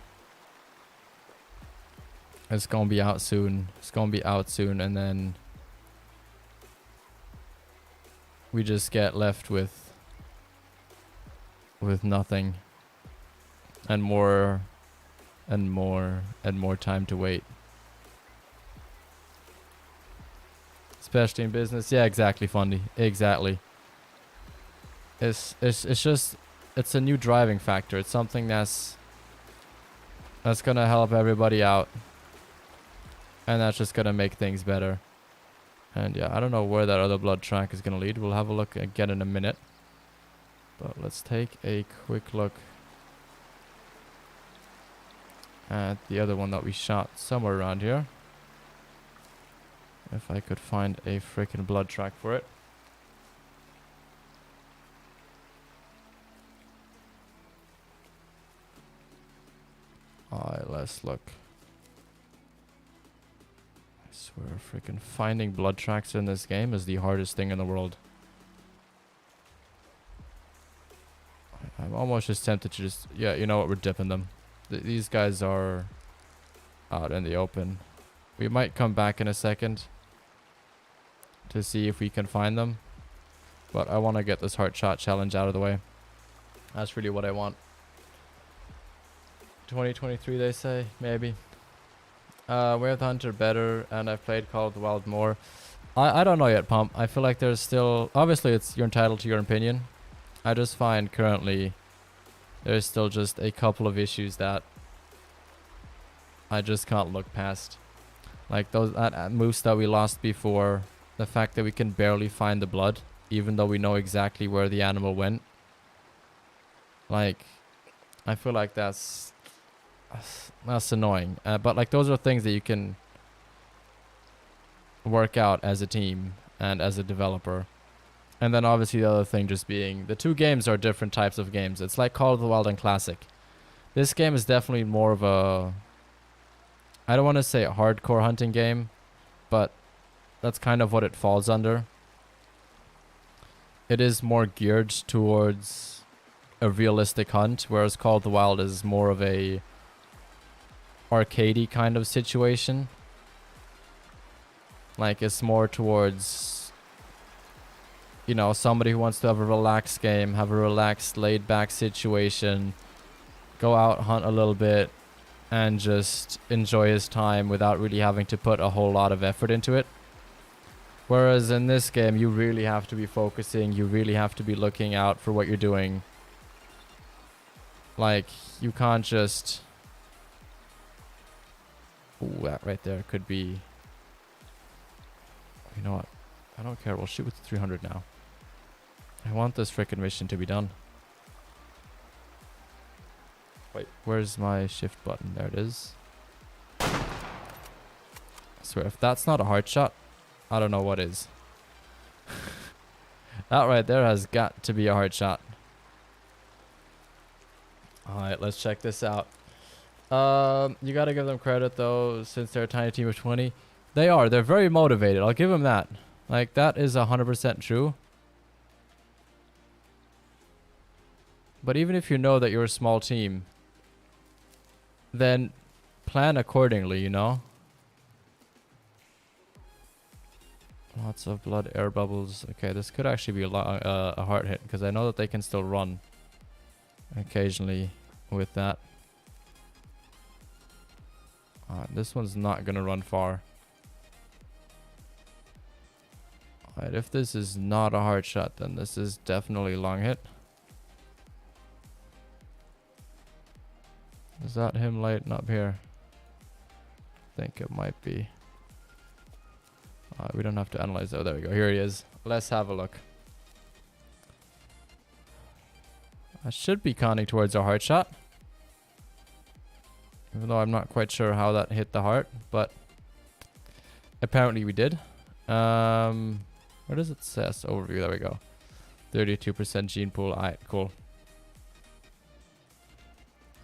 it's gonna be out soon. It's gonna be out soon, and then we just get left with nothing and more and more and more time to wait. Especially in business. Yeah, exactly, Fundy. Exactly. It's just, it's a new driving factor. It's something that's gonna help everybody out, and that's just gonna make things better. And yeah, I don't know where that other blood track is gonna lead. We'll have a look again in a minute, but let's take a quick look at the other one that we shot somewhere around here. If I could find a freaking blood track for it. Alright, let's look. I swear, freaking finding blood tracks in this game is the hardest thing in the world. I'm almost just tempted to just... Yeah, you know what? We're dipping them. These guys are out in the open. We might come back in a second to see if we can find them. But I want to get this heart shot challenge out of the way. That's really what I want. 2023 they say, maybe. WOTH Hunter better, and I've played Call of the Wild more. I don't know yet, Pump. I feel like there's still... Obviously, you're entitled to your opinion. I just find currently there's still just a couple of issues that I just can't look past. Like that moose that we lost before. The fact that we can barely find the blood, even though we know exactly where the animal went. Like, I feel like that's annoying. But like, those are things that you can work out as a team and as a developer. And then obviously the other thing just being, the two games are different types of games. It's like Call of the Wild and Classic. This game is definitely more of a, I don't want to say a hardcore hunting game, but that's kind of what it falls under. It is more geared towards a realistic hunt, whereas Call of the Wild is more of a arcadey kind of situation. Like, it's more towards, you know, somebody who wants to have a relaxed game, have a relaxed, laid-back situation, go out, hunt a little bit, and just enjoy his time without really having to put a whole lot of effort into it. Whereas in this game, you really have to be focusing, you really have to be looking out for what you're doing. Like, you can't just... Ooh, that right there could be... You know what? I don't care, we'll shoot with 300 now. I want this frickin' mission to be done. Wait, where's my shift button? There it is. I swear, if that's not a heart shot, I don't know what is. That right there has got to be a heart shot. Alright, let's check this out. You gotta give them credit though, since they're a tiny team of 20. They are. They're very motivated. I'll give them that. Like, that is 100% true. But even if you know that you're a small team, then plan accordingly, you know? Lots of blood, air bubbles. Okay, this could actually be a hard hit, because I know that they can still run occasionally with that. This one's not going to run far. Alright, if this is not a hard shot, then this is definitely a long hit. Is that him lighting up here? I think it might be. We don't have to analyze that. Oh, there we go. Here he is. Let's have a look. I should be conning towards our heart shot. Even though I'm not quite sure how that hit the heart, but apparently we did. Where does it say? Overview. There we go. 32% gene pool. Alright, cool.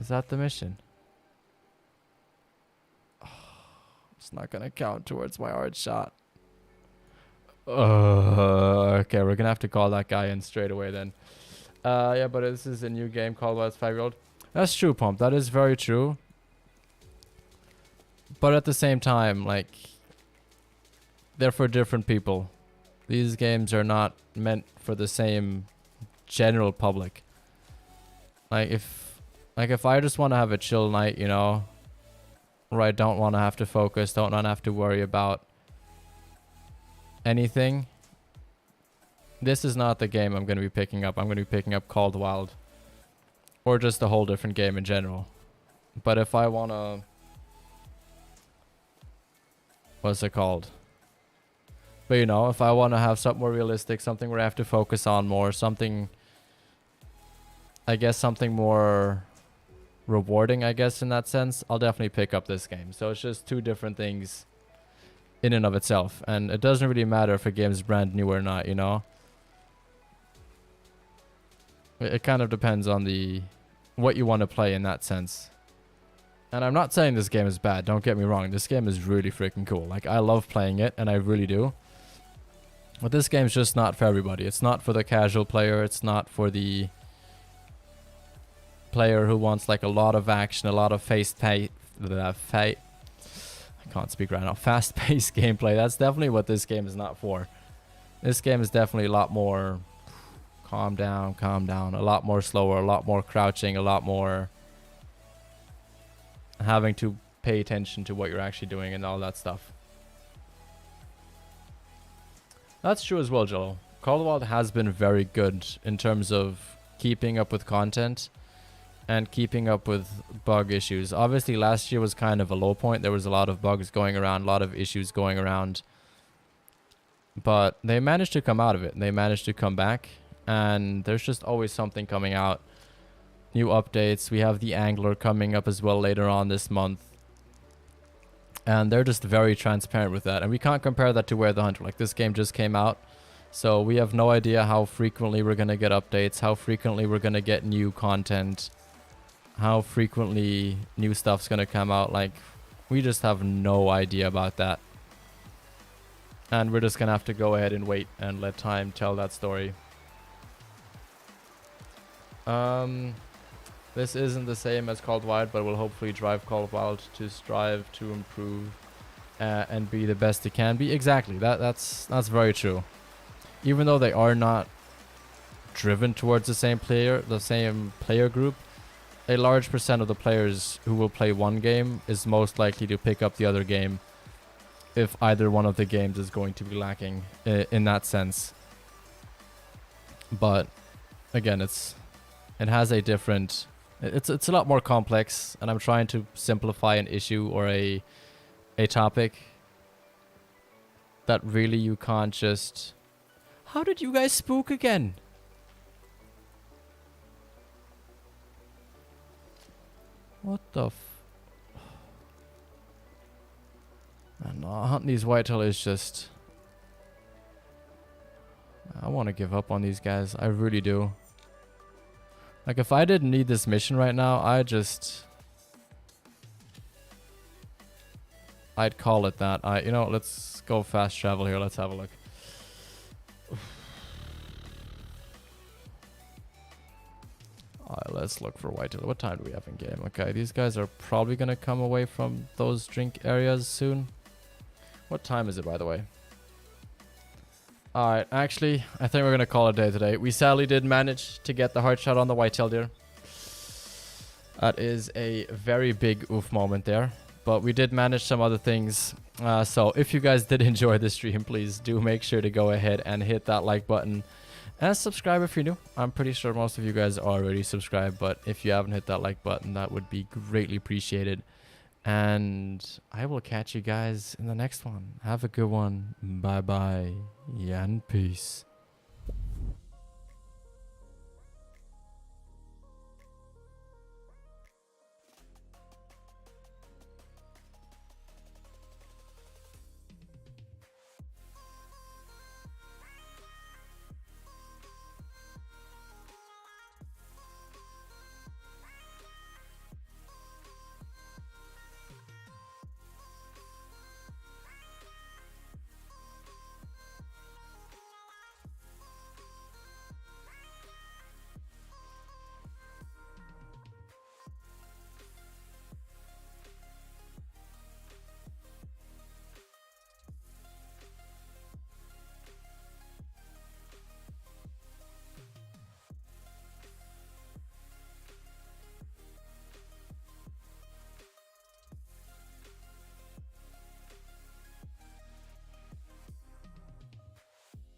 Is that the mission? Oh, it's not gonna count towards my hard shot. Okay, we're gonna have to call that guy in straight away then. Yeah, but this is a new game called WOTH 5-year-old. That's true, Pump. That is very true. But at the same time, like, they're for different people. These games are not meant for the same general public. Like if I just want to have a chill night, you know, where I don't want to have to focus, don't want to have to worry about anything, this is not the game I'm going to be picking up. I'm going to be picking up Called Wild, or just a whole different game in general. But if I want to, what's it called? But you know, if I want to have something more realistic, something where I have to focus on more, something, I guess something more rewarding, I guess, in that sense, I'll definitely pick up this game. So it's just two different things in and of itself. And it doesn't really matter if a game is brand new or not, you know? It kind of depends on what you want to play in that sense. And I'm not saying this game is bad, don't get me wrong. This game is really freaking cool. Like, I love playing it, and I really do. But this game's just not for everybody. It's not for the casual player. It's not for the player who wants like a lot of action, a lot of I can't speak right now. Fast-paced gameplay. That's definitely what this game is not for. This game is definitely a lot more calm down, a lot more slower, a lot more crouching, a lot more having to pay attention to what you're actually doing and all that stuff. That's true as well, Joel. Call of Wild has been very good in terms of keeping up with content and keeping up with bug issues. Obviously, last year was kind of a low point. There was a lot of bugs going around, a lot of issues going around. But they managed to come out of it. They managed to come back. And there's just always something coming out. New updates. We have the Angler coming up as well later on this month. And they're just very transparent with that. And we can't compare that to Where the Hunter. Like, this game just came out. So we have no idea how frequently we're going to get updates. How frequently we're going to get new content. How frequently new stuff's going to come out. Like, we just have no idea about that. And we're just going to have to go ahead and wait and let time tell that story. This isn't the same as Called Wild, but will hopefully drive Called Wild to strive to improve and be the best it can be. Exactly. That's very true. Even though they are not driven towards the same player group, a large percent of the players who will play one game is most likely to pick up the other game if either one of the games is going to be lacking in that sense. But again, it has a different, it's a lot more complex, and I'm trying to simplify an issue or a topic that really you can't just... How did you guys spook again? What the Man, no, hunting these whitetail is just... I want to give up on these guys. I really do. Like, if I didn't need this mission right now, I'd call it that. You know, let's go fast travel here. Let's have a look. Alright, let's look for whitetail. What time do we have in game? Okay, these guys are probably going to come away from those drink areas soon. What time is it, by the way? Alright, actually, I think we're going to call it a day today. We sadly did manage to get the heart shot on the whitetail deer. That is a very big oof moment there. But we did manage some other things. So if you guys did enjoy this stream, please do make sure to go ahead and hit that like button. And subscribe if you're new. I'm pretty sure most of you guys are already subscribed, but if you haven't hit that like button, that would be greatly appreciated. And I will catch you guys in the next one. Have a good one. Bye bye. And peace.